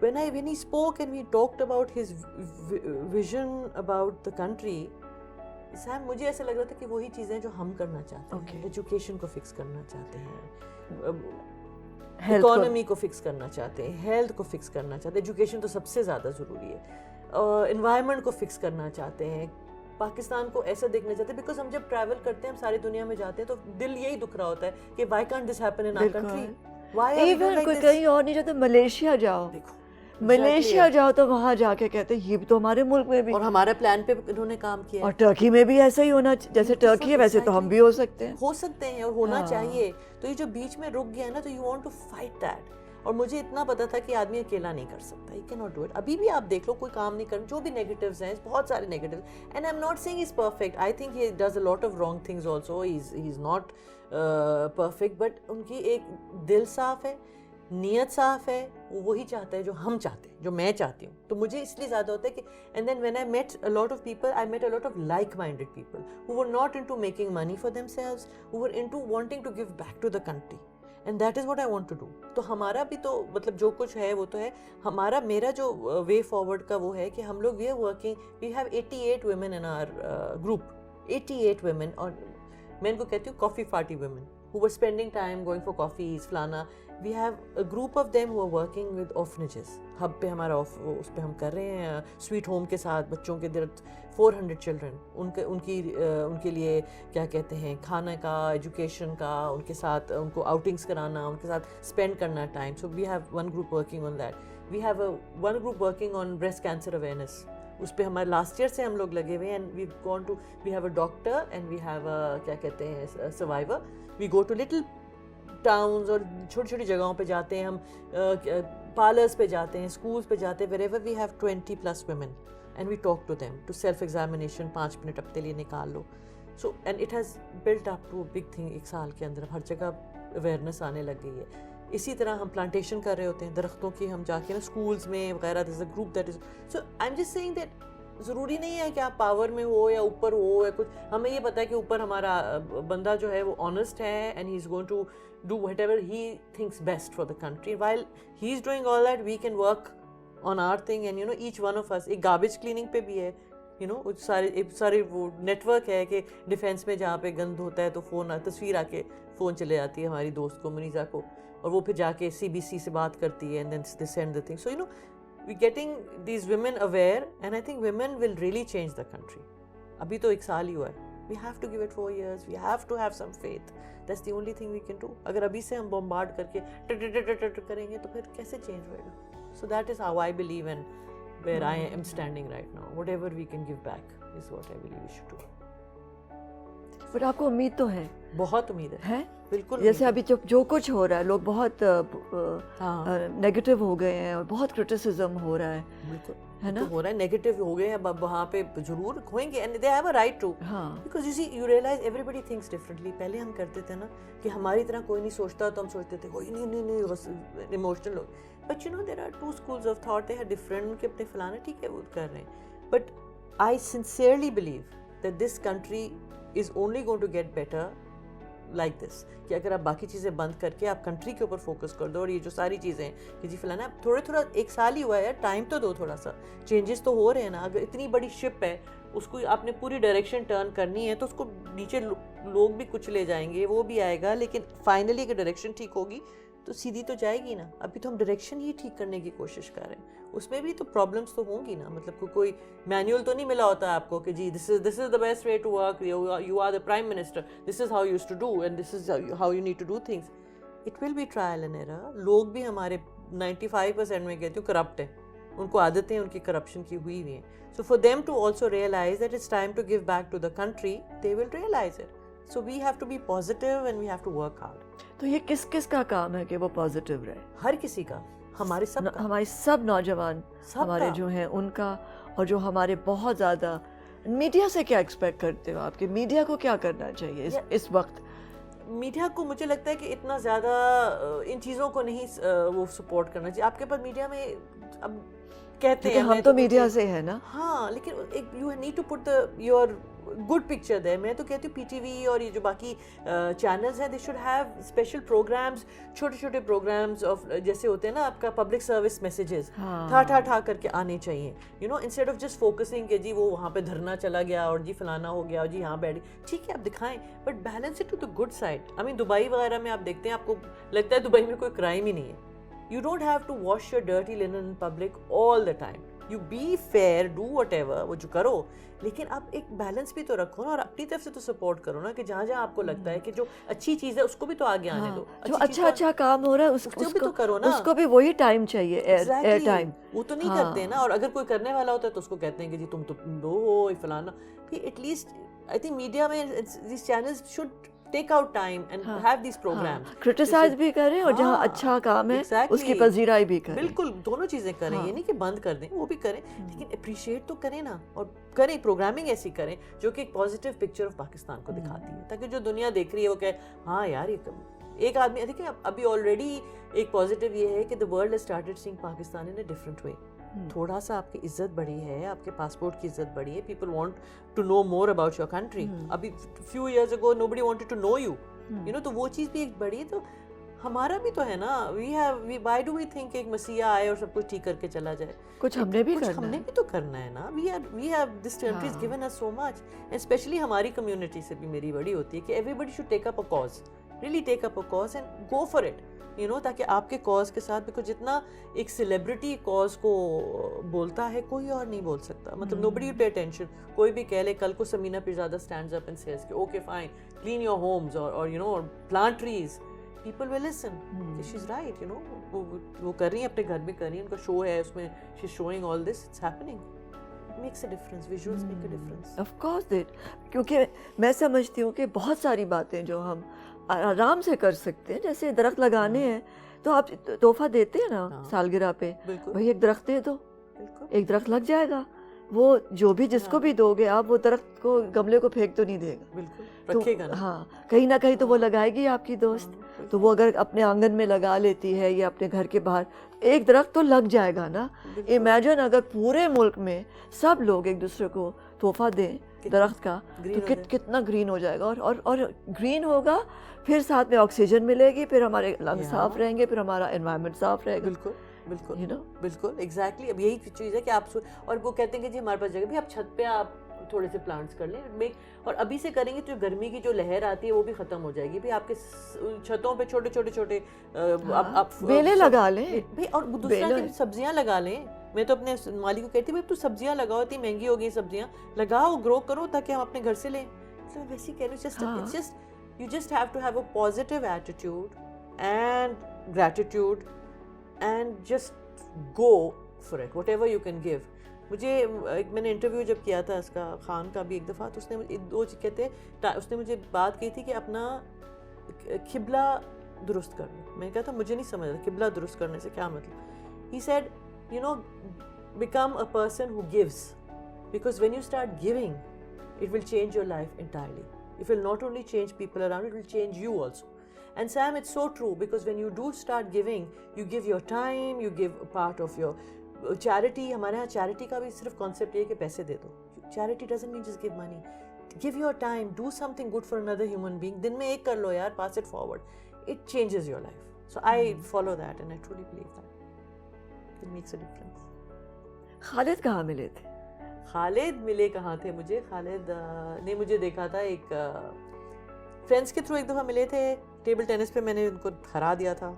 when he spoke and we talked about his vision about the country, Sam, मुझे ऐसा लग रहा था कि वही चीज़ें जो हम करना चाहते हैं. एजुकेशन को फिक्स करना चाहते हैं, इकोनॉमी को फिक्स करना चाहते हैं, हेल्थ को फिक्स करना चाहते हैं, एजुकेशन तो सबसे ज़्यादा ज़रूरी है, एनवायरनमेंट को फिक्स करना चाहते हैं, पाकिस्तान को ऐसा देखना चाहते हैं. बिकॉज हम जब ट्रैवल करते हैं, हम सारी दुनिया में जाते हैं, तो दिल यही दुख रहा होता है कि why can't this happen in our country. Even कोई कहीं और नहीं जाता, मलेशिया जाओ, देखो मलेशिया जाओ तो वहाँ जाके कहते हैं ये भी तो हमारे मुल्क में भी, और हमारे प्लान पे इन्होंने काम किया. और टर्की में भी ऐसा ही होना, जैसे टर्की है वैसे तो हम भी हो सकते हैं और होना चाहिए. तो ये जो बीच में रुक गया ना, तो you want to fight that. और मुझे इतना पता था कि आदमी अकेला नहीं कर सकता, he can not do it. अभी भी आप देख लो, कोई काम नहीं कर, जो भी नेगेटिव्स हैं, बहुत सारे negatives, and I am not saying he is perfect. I think he does a lot of wrong things also. He is not perfect, but उनकी एक दिल साफ है, नीयत साफ है, वो वही चाहता है जो हम चाहते हैं, जो मैं चाहती हूँ. तो मुझे इसलिए ज़्यादा होता है कि and then when I met a lot of people, I met a lot of like minded people who were not into making money for themselves, who were into wanting to give back to the country, and that is what I want to do. तो हमारा भी तो मतलब जो कुछ है वो तो है हमारा. मेरा जो वे फॉरवर्ड का वो है कि हम लोग we are working, we have 88 women in our group, 88 women. और मैं इनको कहती हूँ coffee party women who were spending time going for coffees, फलाना. We have a group of them who are working with orphanages. Hub पे हमारा उस पे हम कर रहे हैं स्वीट होम के साथ बच्चों के. देयर 400 चिल्ड्रन, उनके लिए क्या कहते हैं, खाने का, एजुकेशन का, उनके साथ उनको आउटिंग्स कराना, उनके साथ स्पेंड करना time. So we have one group working on that. We have one group working on breast cancer awareness. उस पर हमारे लास्ट ईयर से हम लोग लगे हुए हैं. And we gone to, we have a doctor and we have क्या कहते हैं, survivor. We go to little towns और छोटी छोटी जगहों पे जाते हैं हम, पार्लर्स पे जाते हैं, स्कूल्स पे जाते हैं, wherever we have 20+ women and we talk to them to self examination. 5 minute अपने लिए निकाल लो. So and it has built up to a big thing. एक साल के अंदर हर जगह अवेयरनेस आने लग गई है. इसी तरह हम प्लांटेशन कर रहे होते हैं दरख्तों की, हम जाके ना स्कूल्स में वगैरह. This a group that is, so I am just saying that ज़रूरी नहीं है कि आप पावर में हो या ऊपर हो या कुछ. हमें ये पता है कि ऊपर हमारा बंदा जो है वो ऑनेस्ट है, and he is going to do whatever he thinks best for the country. While he is doing all that, we can work on our thing. And each one of us, एक garbage cleaning पे भी है, सारे वो network है कि defence में जहाँ पे गंद होता है तो तस्वीर आके फ़ोन चले जाती है हमारी दोस्त को, मुनीज़ा को, और वो फिर जाके CBC से बात करती है, and then they send the thing. So we're getting these women aware, and I think women will really change the country. अभी तो 1 साल ही हुआ है. We have to give it 4 years. We have to have some faith. That's the only thing we can do. अगर अभी से हम bombard करके करेंगे तो फिर कैसे change होएगा? So that is how I believe and where I am standing right now. Whatever we can give back is what I believe we should do. But आपको उम्मीद तो है बहुत उम्मीद है बिल्कुल। जैसे अभी जो कुछ हो रहा है, लोग बहुत हाँ नेगेटिव हो गए हैं और बहुत क्रिटिसिज्म हो रहा है, बिल्कुल है ना? तो हो रहा है, नेगेटिव हो गए हैं, अब वहाँ पे जरूर होंगे and they have a right to, हाँ because you see you realise everybody thinks differently. पहले हम करते थे ना कि हमारी तरह कोई नहीं सोचता, तो हम सोचते थे कोई नहीं इमोशनल लोग, but you know there are two schools of thought, they are different, कि अपने फलाना ठीक है वो कर रहे हैं, but I sincerely believe that this country is only going to get better like this, कि अगर आप बाकी चीज़ें बंद करके आप कंट्री के ऊपर फोकस कर दो, और ये जो सारी चीज़ें हैं कि जी फलाना थोड़ा एक साल ही हुआ है, टाइम तो दो, थोड़ा सा चेंजेस तो हो रहे हैं ना। अगर इतनी बड़ी शिप है, उसको आपने पूरी डायरेक्शन टर्न करनी है, तो उसको नीचे लोग भी कुछ ले जाएंगे, वो भी आएगा, लेकिन फाइनली अगर डायरेक्शन ठीक होगी तो सीधी तो जाएगी ना। अभी तो हम डायरेक्शन ही ठीक करने की कोशिश कर रहे हैं, उसमें भी तो प्रॉब्लम्स तो होंगी ना। मतलब कोई मैनुअल तो नहीं मिला होता आपको कि जी this is the best way to work, you are the prime minister, this is how you used to do and this is how you need to do things. It will be trial and error. लोग भी हमारे 95% में कहती हूँ corrupt है, उनको आदतें उनकी करप्शन की हुई हैं। So for them to also realise that it's time to give back to the country, they will realise it. So we have to be positive and we have to work hard. तो ये किस किस का काम है कि वो positive रहे? हर किसी का, हमारे सब का। हमारे सब नौजवान हमारे जो हैं उनका, और जो हमारे बहुत ज़्यादा मीडिया से क्या एक्सपेक्ट करते हो आपके? मीडिया को क्या करना चाहिए इस वक्त? मीडिया को मुझे लगता है कि इतना ज़्यादा इन चीज़ों को नहीं वो सपोर्ट करना चाहिए। आपके पास मीडिया में अब कहते हैं हम तो मीडिया से है ना, हाँ, लेकिन एक you need to put the your good picture there. मैं तो कहती हूँ पीटीवी और ये जो बाकी चैनल्स हैं, they should have special programmes, छोटे छोटे प्रोग्राम्स ऑफ, जैसे होते हैं ना आपका पब्लिक सर्विस मैसेजेस, ठा करके आने चाहिए, you know, instead of just focusing कि जी वो वहाँ पे धरना चला गया और जी फलाना हो गया और जी यहाँ बैठ, ठीक है आप दिखाएं, but balance it to the good side. I mean Dubai वगैरह में आप देखते हैं, आपको लगता है दुबई में कोई क्राइम ही नहीं है। You don't have to wash your dirty linen in public all the time. You be fair, do whatever, वो जो करो, लेकिन आप एक बैलेंस भी तो रखो ना, और अपनी तरफ से तो सपोर्ट करो ना, कि जहाँ जहाँ आपको लगता है कि जो अच्छी चीज़ है उसको भी तो आगे आने दो। जो अच्छा काम हो रहा है उसको भी तो करो ना, उसको भी वही टाइम चाहिए, एयर टाइम। वो तो नहीं करते ना, और अगर कोई करने वाला होता है तो उसको कहते हैं कि जी तुम तो दो फलाना। एटलीस्ट आई थिंक मीडिया में these channels should take out time and have these programs, criticise भी करें और जहाँ अच्छा काम है उसकी पजीराई भी करें। बिल्कुल, दोनों चीजें करें, ये नहीं कि बंद कर दें, वो भी करें, लेकिन अप्रिशिएट तो करें ना, और करें प्रोग्रामिंग ऐसी करें जो कि एक पॉजिटिव पिक्चर ऑफ पाकिस्तान को दिखाती है, ताकि जो दुनिया देख रही है वो कहे हाँ यार ये एक आदमी। देखिए अभी ऑलरेडी एक पॉजिटिव ये है कि the world has started seeing Pakistan in a different way. थोड़ा सा आपकी इज्जत बढ़ी है, आपके पासपोर्ट की इज्जत बढ़ी है, people want to know more about your country. अभी few years ago nobody wanted to know you, you know, तो वो चीज़ भी एक बढ़ी। तो हमारा भी तो है ना, व्हाई डू वी थिंक एक मसीहा आए और सब कुछ ठीक करके चला जाए? कुछ हमने भी तो करना है ना। We have this country is given us so much, specially हमारी कम्युनिटी से भी मेरी बड़ी होती है कि everybody should take up a cause, really take up a cause and go for it, you know, ताकि आपके कॉज के साथ, बिकॉज जितना एक सेलिब्रिटी कॉज को बोलता है कोई और नहीं बोल सकता। मतलब नोबडी विल पे अटेंशन। कोई भी कह ले, कल को Samina Pirzada stands up and says कि okay fine, clean your homes और you know plant trees, people will listen कि she is right, you know, वो कर रही है, अपने घर में कर रही है, उनका शो है उसमें she is showing all this, it's happening, it makes a difference, visuals make a difference. Of course it, क्योंकि मैं समझती हूँ कि बहुत सारी बातें जो हम आराम से कर सकते हैं, जैसे दरख्त लगाने हैं, तो आप तोहफा देते हैं ना सालगिरह पे, भाई एक दरख्त दे दो, एक दरख्त लग जाएगा। वो जो भी जिसको भी दोगे आप, वो दरख्त को, गमले को फेंक तो नहीं देगा, बिल्कुल रखेगा ना। हाँ, कहीं ना कहीं तो वो लगाएगी आपकी दोस्त। तो वो अगर अपने आंगन में लगा लेती है या अपने घर के बाहर, एक दरख्त तो लग जाएगा ना। इमेजिन अगर पूरे मुल्क में सब लोग एक दूसरे को तोहफा दें दरख्त का, तो कितना ग्रीन हो जाएगा। और ग्रीन होगा, फिर साथ में ऑक्सीजन मिलेगी, फिर हमारे लंग्स साफ रहेंगे, फिर हमारा एनवायरनमेंट साफ रहेगा। बिल्कुल बिल्कुल, यू नो, बिल्कुल एग्जैक्टली। अब यही चीज़ है कि आप और वो कहते हैं कि जी हमारे पास जगह भी, आप छत पे आप थोड़े से प्लांट्स कर लें, और अभी से करेंगे तो गर्मी की जो लहर आती है वो भी खत्म हो जाएगी। भाई आपके छतों पे छोटे छोटे छोटे आप बेलें लगा लें भाई, और दूसरा कि सब्जियां लगा लें। मैं तो अपने माली को कहती हूँ, भाई तू सब्जियां लगाओ, इतनी महंगी हो गई सब्जियां, लगाओ, ग्रो करो, ताकि हम अपने घर से लें। मतलब वैसे कह रही हूँ, you just have to have a positive attitude and gratitude and just go for it, whatever you can give. मुझे एक मैंने इंटरव्यू जब किया था इसका खान का भी एक दफ़ा, तो उसने मुझे दो चीज़ कहते, उसने मुझे बात की थी कि अपना किबला दुरुस्त कर लो। मैंने कहा था मुझे नहीं समझ आता किबला दुरुस्त करने से क्या मतलब। He said you know become a person who gives, because when you start giving it will change your life entirely. It will not only change people around, it will change you also. And Sam, it's so true, because when you do start giving, you give your time, you give a part of your charity. हमारे यहाँ charity का भी सिर्फ concept ये है कि पैसे दे दो. Charity doesn't mean just give money. Give your time, do something good for another human being. दिन में एक कर लो यार, pass it forward. It changes your life. So I follow that and I truly believe that. It makes a difference. Khalid कहाँ मिले थे? खालिद मिले कहाँ थे मुझे? खालिद ने मुझे देखा था एक फ्रेंड्स के थ्रू, एक दफ़ा मिले थे टेबल टेनिस पे, मैंने उनको हरा दिया था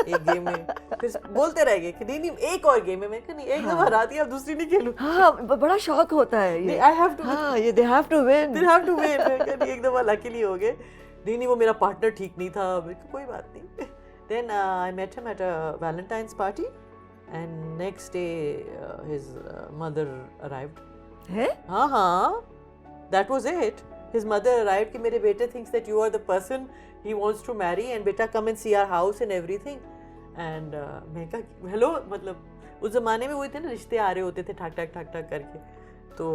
एक गेम में। फिर बोलते रह गए कि नहीं एक और गेम है। मैं कहा नहीं, एक दफ़ा हरा दिया अब दूसरी नहीं खेलूं। हाँ, बड़ा शौक होता है ये। आई हैव टू, हाँ, ये they have to win, they have to win. मैं कहा नहीं, एक दफ़ा लकीली हो गए। नहीं वो मेरा पार्टनर ठीक नहीं था। कोई बात नहीं। Then I met him at a Valentine's party and next day his mother arrived. है? हाँ, that was it. His mother arrived कि मेरे बेटे thinks that you are the person he wants to marry and बेटा come and see our house and everything. And मैं कहा hello, मतलब उस ज़माने में वही थे ना, रिश्ते आ रहे होते थे ठाक ठाक करके। तो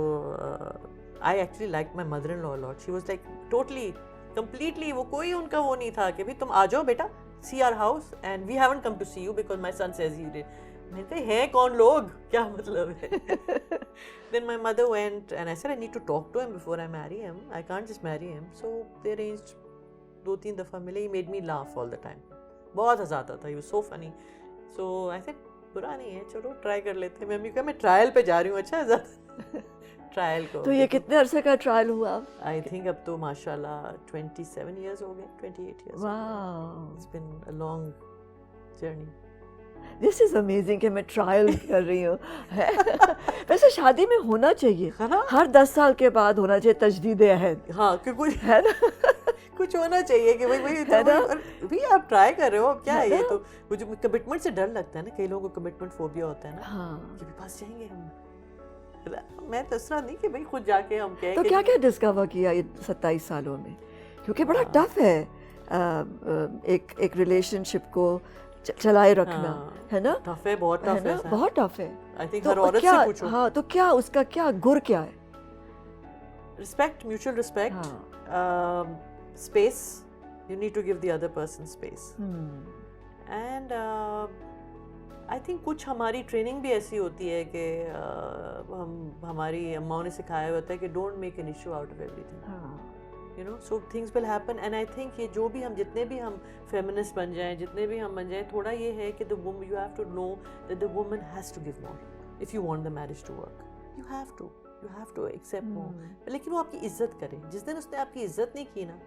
I actually liked my mother-in-law a lot. She was like totally, completely, वो कोई उनका वो नहीं था कि भाई तुम आ जाओ बेटा, see our house and we haven't come to see you because my son says he did. मैंने कहा हैं कौन लोग, क्या मतलब है? Then my mother went and I said I need to talk to him before I marry him. I can't just marry him. So they arranged, 2-3 दफ़ा मिले. He made me laugh all the time. बहुत हंसाता था. He was so funny. So I said बुरा नहीं है, चलो try कर लेते हैं। मम्मी कहा मैं ट्रायल पे जा रही हूँ। अच्छा ज़्यादा ट्रायल को। तो ये कितने अरसे का ट्रायल हुआ? I think अब तो माशाल्लाह 27 years हो गए, 28 years. Wow. It's been a long journey. This is amazing कि मैं ट्रायल कर रही हूँ। वैसे शादी में होना चाहिए, हर 10 साल के बाद होना चाहिए तजदीद अहद। हाँ, कि कुछ है ना, कुछ होना चाहिए कि भाई आप ट्राई कर रहे हो, क्या है ये? तो मुझे कमिटमेंट से डर लगता है ना, कई लोगों को कमिटमेंट फोबिया होता है ना। हाँ, कि पास जाएंगे हम। मैं तो इस तरह नहीं कि भाई खुद जाके हम कहें। तो क्या क्या डिस्कवर किया ये 27 सालों में? क्योंकि बड़ा टफ है एक रिलेशनशिप को चलाए रखना, है ना? टफ है, बहुत टफ है, बहुत टफ है। आई थिंक हर औरत से पूछो। हाँ, तो क्या उसका क्या गुर क्या है? Respect, mutual respect, space. You need to give the other person space. And I think कुछ हमारी ट्रेनिंग भी ऐसी होती है कि हमारी अम्माओं ने सिखाया होता है कि don't make an issue out of everything. You know, so things will happen. And I think ये जो भी हम, जितने भी हम feminist बन जाएं, जितने भी हम बन जाएं, थोड़ा ये है कि the woman, you have to know that the woman has to give more if you want the marriage to work. You have to accept more. लेकिन वो आपकी इज्जत करे। जिस दिन उसने आपकी इज्जत नहीं की ना,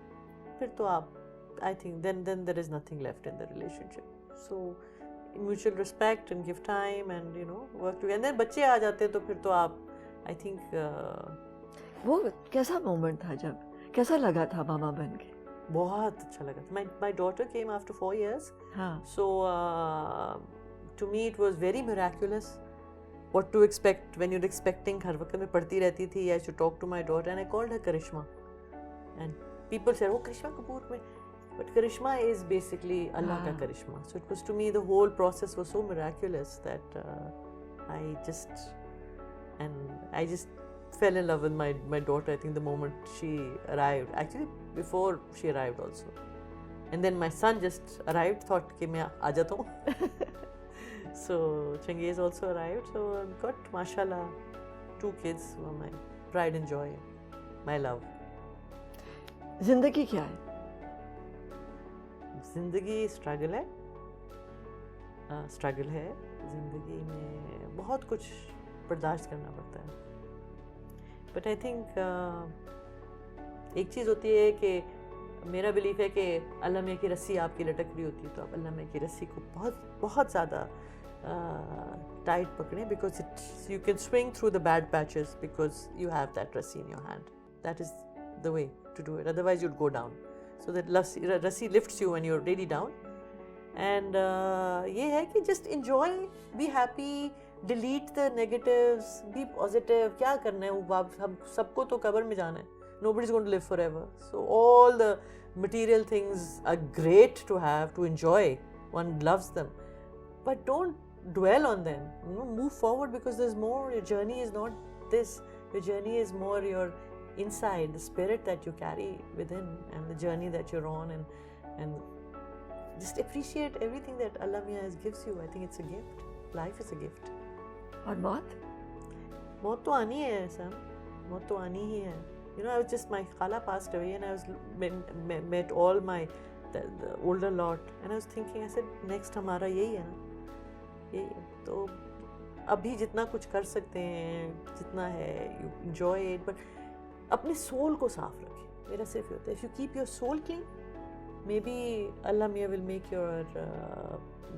फिर तो आप, I think then there is nothing left in the relationship. So mutual respect and give time and you know work together. And then बच्चे आ जाते हैं तो फिर तो आप, I think वो कैसा मोमेंट था जब, कैसा लगा था मामा बन के? बहुत अच्छा लगा था। My daughter came after 4 years. हाँ. So to me it was very miraculous. What to expect when you're expecting? हर वक्त मैं पढ़ती रहती थी, I should talk to my daughter and I called her Karishma. And people said, oh Karishma Kapoor में, but Karishma is basically Allah का Karishma. So it was, to me the whole process was so miraculous that I just fell in love with my daughter. I think the moment she arrived, actually before she arrived also, and then my son just arrived, thought कि मैं आ जाता हूँ. So Changiz also arrived, so I got mashallah 2 kids who are my pride and joy, my love. जिंदगी क्या है? जिंदगी struggle है, जिंदगी में बहुत कुछ बर्दाश्त करना पड़ता है। बट आई थिंक एक चीज़ होती है कि मेरा बिलीफ है कि अल्लाह मियाँ की रस्सी आपकी लटक रही होती है, तो आप अल्लाह मियाँ की रस्सी को बहुत ज़्यादा टाइट पकड़ें, because you can swing through the bad patches because you have that rassi in your hand. That is the way to do it, otherwise you'd go down. So that rassi lifts you when you're really down. And ये है कि just enjoy, be happy, delete the negatives, be positive. क्या करना है वो हम सबको तो कब्र में जाना है. Nobody's going to live forever. So all the material things are great to have, to enjoy. One loves them, but don't dwell on them. You know, move forward because there's more. Your journey is not this. Your journey is more your inside, the spirit that you carry within, and the journey that you're on, and just appreciate everything that Allah Mia gives you. I think it's a gift. Life is a gift. और मौत? मौत तो आनी है Sam. मौत तो आनी ही है. You know, I was just, my khala passed away and I was met all the older lot and I was thinking, I said next हमारा यही है ना, यही है. तो अभी जितना कुछ कर सकते हैं, जितना है, you enjoy it, but अपने soul को साफ रखें. मेरा सिर्फ होता है, if you keep your soul clean, maybe Allah Mia will make your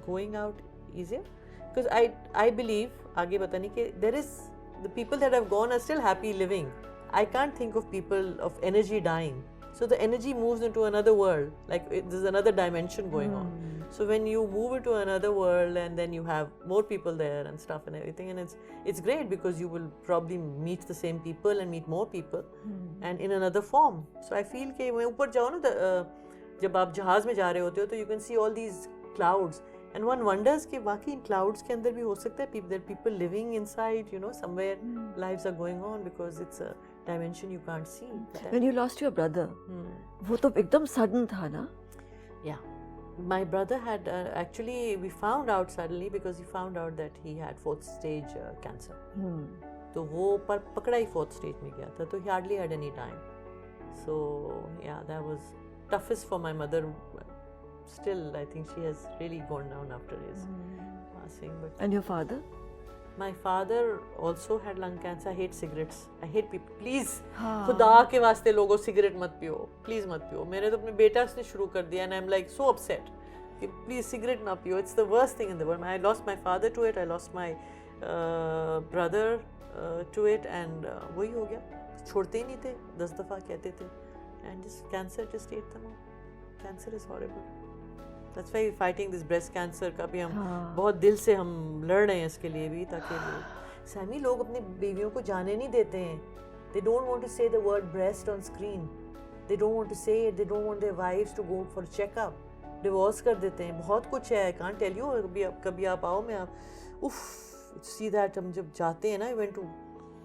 going out easier. Because I believe, आगे बताने के, there is, the people that have gone are still happy living. I can't think of people of energy dying. So the energy moves into another world, like there's another dimension going on. So when you move into another world and then you have more people there and stuff and everything, and it's great because you will probably meet the same people and meet more people and in another form. So I feel कि मैं ऊपर जाओ ना, जब आप जहाज में जा रहे होते हो तो you can see all these clouds. And one wonders कि वाकई इन clouds के अंदर भी हो सकता है there are people living inside, you know, somewhere lives are going on because it's a dimension you can't see. When you lost your brother, वो तो एकदम sudden था ना? Yeah, my brother had actually, we found out suddenly because he found out that he had 4th stage cancer. तो वो पकड़ा ही 4th stage में गया था, तो he hardly had any time. So yeah, that was toughest for my mother. Still, I think she has really gone down after his passing. But And your father? my father also had lung cancer. I hate cigarettes. I hate people. Please, हाँ. खुदा के वास्ते लोगों cigarette मत पियो. Please मत पियो. मैंने तो अपने बेटा से शुरू कर दिया and I'm like so upset. Please cigarette ना पियो. It's the worst thing in the world. I lost my father to it. I lost my brother to it and वही हो गया. छोड़ते ही नहीं थे. 10 दफा कहते थे. And just cancer just ate them all. Cancer is horrible. That's why we're fighting this breast cancer का भी हम बहुत दिल से हम लड़ रहे हैं इसके लिए भी, ताकि सैमी लोग अपनी बीवियों को जाने नहीं देते हैं. They don't want to say the word breast on screen. They don't want to say it. They don't want their wives to go for check-up. Divorce कर देते हैं. बहुत कुछ है. I can't tell you. कभी आप आओ मैं आप उफ see that हम जब जाते हैं ना, we went to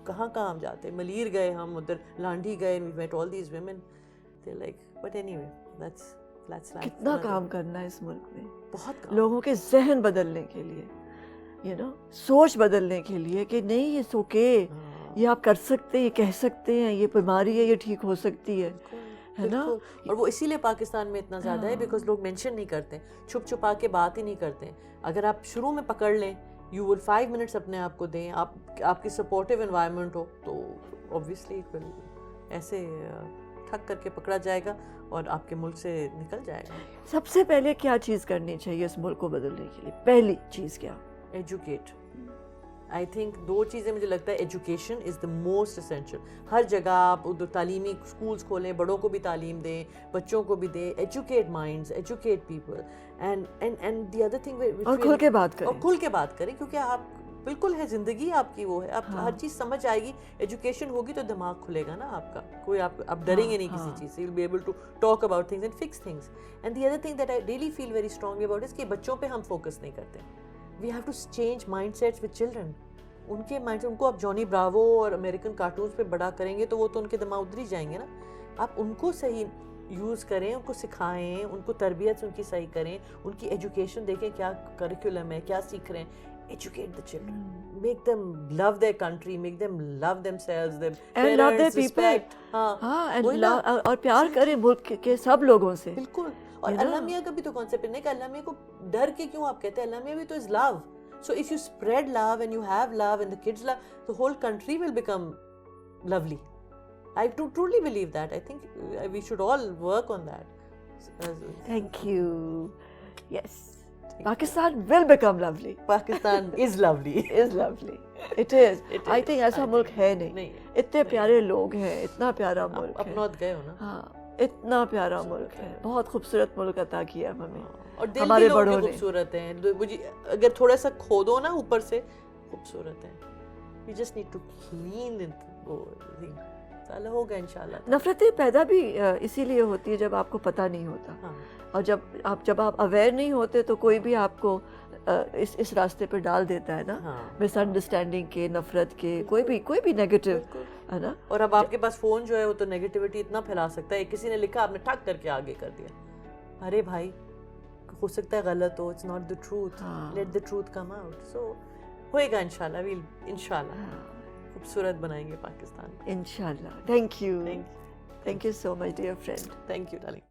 कहाँ हम जाते हैं, मलीर गए हम, उधर लांडी गए, we met all these women. They're like, but anyway, that's life. कितना काम करना है इस मुल्क में, बहुत काम. लोगों के जहन बदलने के लिए, you know, सोच बदलने के लिए कि नहीं ये ओके, ये आप कर सकते हैं, ये कह सकते हैं, ये बीमारी है, ये ठीक हो सकती है ना. और वो इसीलिए पाकिस्तान में इतना ज़्यादा है बिकॉज लोग मेंशन नहीं करते, छुप छुपा के बात ही नहीं करते. अगर आप शुरू में पकड़ लें, यू विल 5 मिनट्स अपने आप को दें, आपकी सपोर्टिव एनवायरनमेंट हो, तो ऑब्वियसली इट विल ऐसे ठक करके पकड़ा जाएगा और आपके मुल्क से निकल जाएगा. सबसे पहले क्या चीज़ करनी चाहिए इस मुल्क को बदलने के लिए? पहली चीज़ क्या? एजुकेट. आई थिंक 2 चीज़ें मुझे लगता है. Education is the most essential. हर जगह आप उधर तालीमी स्कूल्स खोलें, बड़ों को भी तालीम दें, बच्चों को भी दें. Educate minds, educate people. And the other thing, और खुल के बात करें. और खुल के बात करें, क्योंकि आप बिल्कुल है, ज़िंदगी आपकी वो है, आप हर चीज़ समझ आएगी. एजुकेशन होगी तो दिमाग खुलेगा ना आपका. कोई आप डरेंगे नहीं किसी चीज़ से. You will be able to talk about things and fix things. And the other thing that I really feel very strongly about is कि बच्चों पे हम फोकस नहीं करते. We have to change mindsets with children. उनके mind, उनको आप Johnny Bravo और अमेरिकन कार्टून्स पे बड़ा करेंगे तो वो तो उनके दिमाग उधर ही जाएंगे ना. आप उनको सही यूज़ करें, उनको सिखाएं, उनको तरबियत उनकी सही करें, उनकी एजुकेशन देखें, क्या करिकुलम है, क्या सीख रहे हैं. Educate the children, make them love their country, make them love themselves, their and love their respect. and और प्यार करें मुल्क के सब लोगों से. बिल्कुल. और अल्लाह मियाँ का भी तो कॉन्सेप्ट नहीं कि अल्लाह मियाँ को डर के क्यों आप कहते हैं. अल्लाह मियाँ भी तो is love. So if you spread love and you have love and the kids love, the whole country will become lovely. I truly believe that. I think we should all work on that. Thank you. Yes. Pakistan will become lovely. Pakistan is lovely. Is lovely. It is. I think ऐसा मुल्क है नहीं. इतने प्यारे लोग हैं, इतना प्यारा मुल्क है. अपनौत गए हो ना. हाँ, इतना प्यारा मुल्क है. बहुत खूबसूरत मुल्क अता किया हमें. और दिल भी लोग खूबसूरत हैं. अगर थोड़ा सा खोदो ना ऊपर से, खूबसूरत हैं. We just need to clean it. वो thing. साला होगा इंशाल्लाह. नफरतें पैदा भी इसीलिए होती है जब आपको पता नहीं होता. हाँ. और जब आप अवेयर नहीं होते तो कोई भी आपको इस रास्ते पे डाल देता है ना, हाँ. मिसअंडरस्टैंडिंग के, नफरत के, कोई भी नेगेटिव, बिल्कुल. है ना. और अब आपके पास फोन जो है वो तो नेगेटिविटी इतना फैला सकता है. किसी ने लिखा, आपने ठक करके आगे कर दिया. अरे भाई, हो सकता है गलत हो. It's not the truth. Let the truth come out. So होएगा इंशाल्लाह. इंशाल्लाह खूबसूरत बनाएंगे पाकिस्तान. इंशाल्लाह. Thank you so much dear friend. Thank you darling.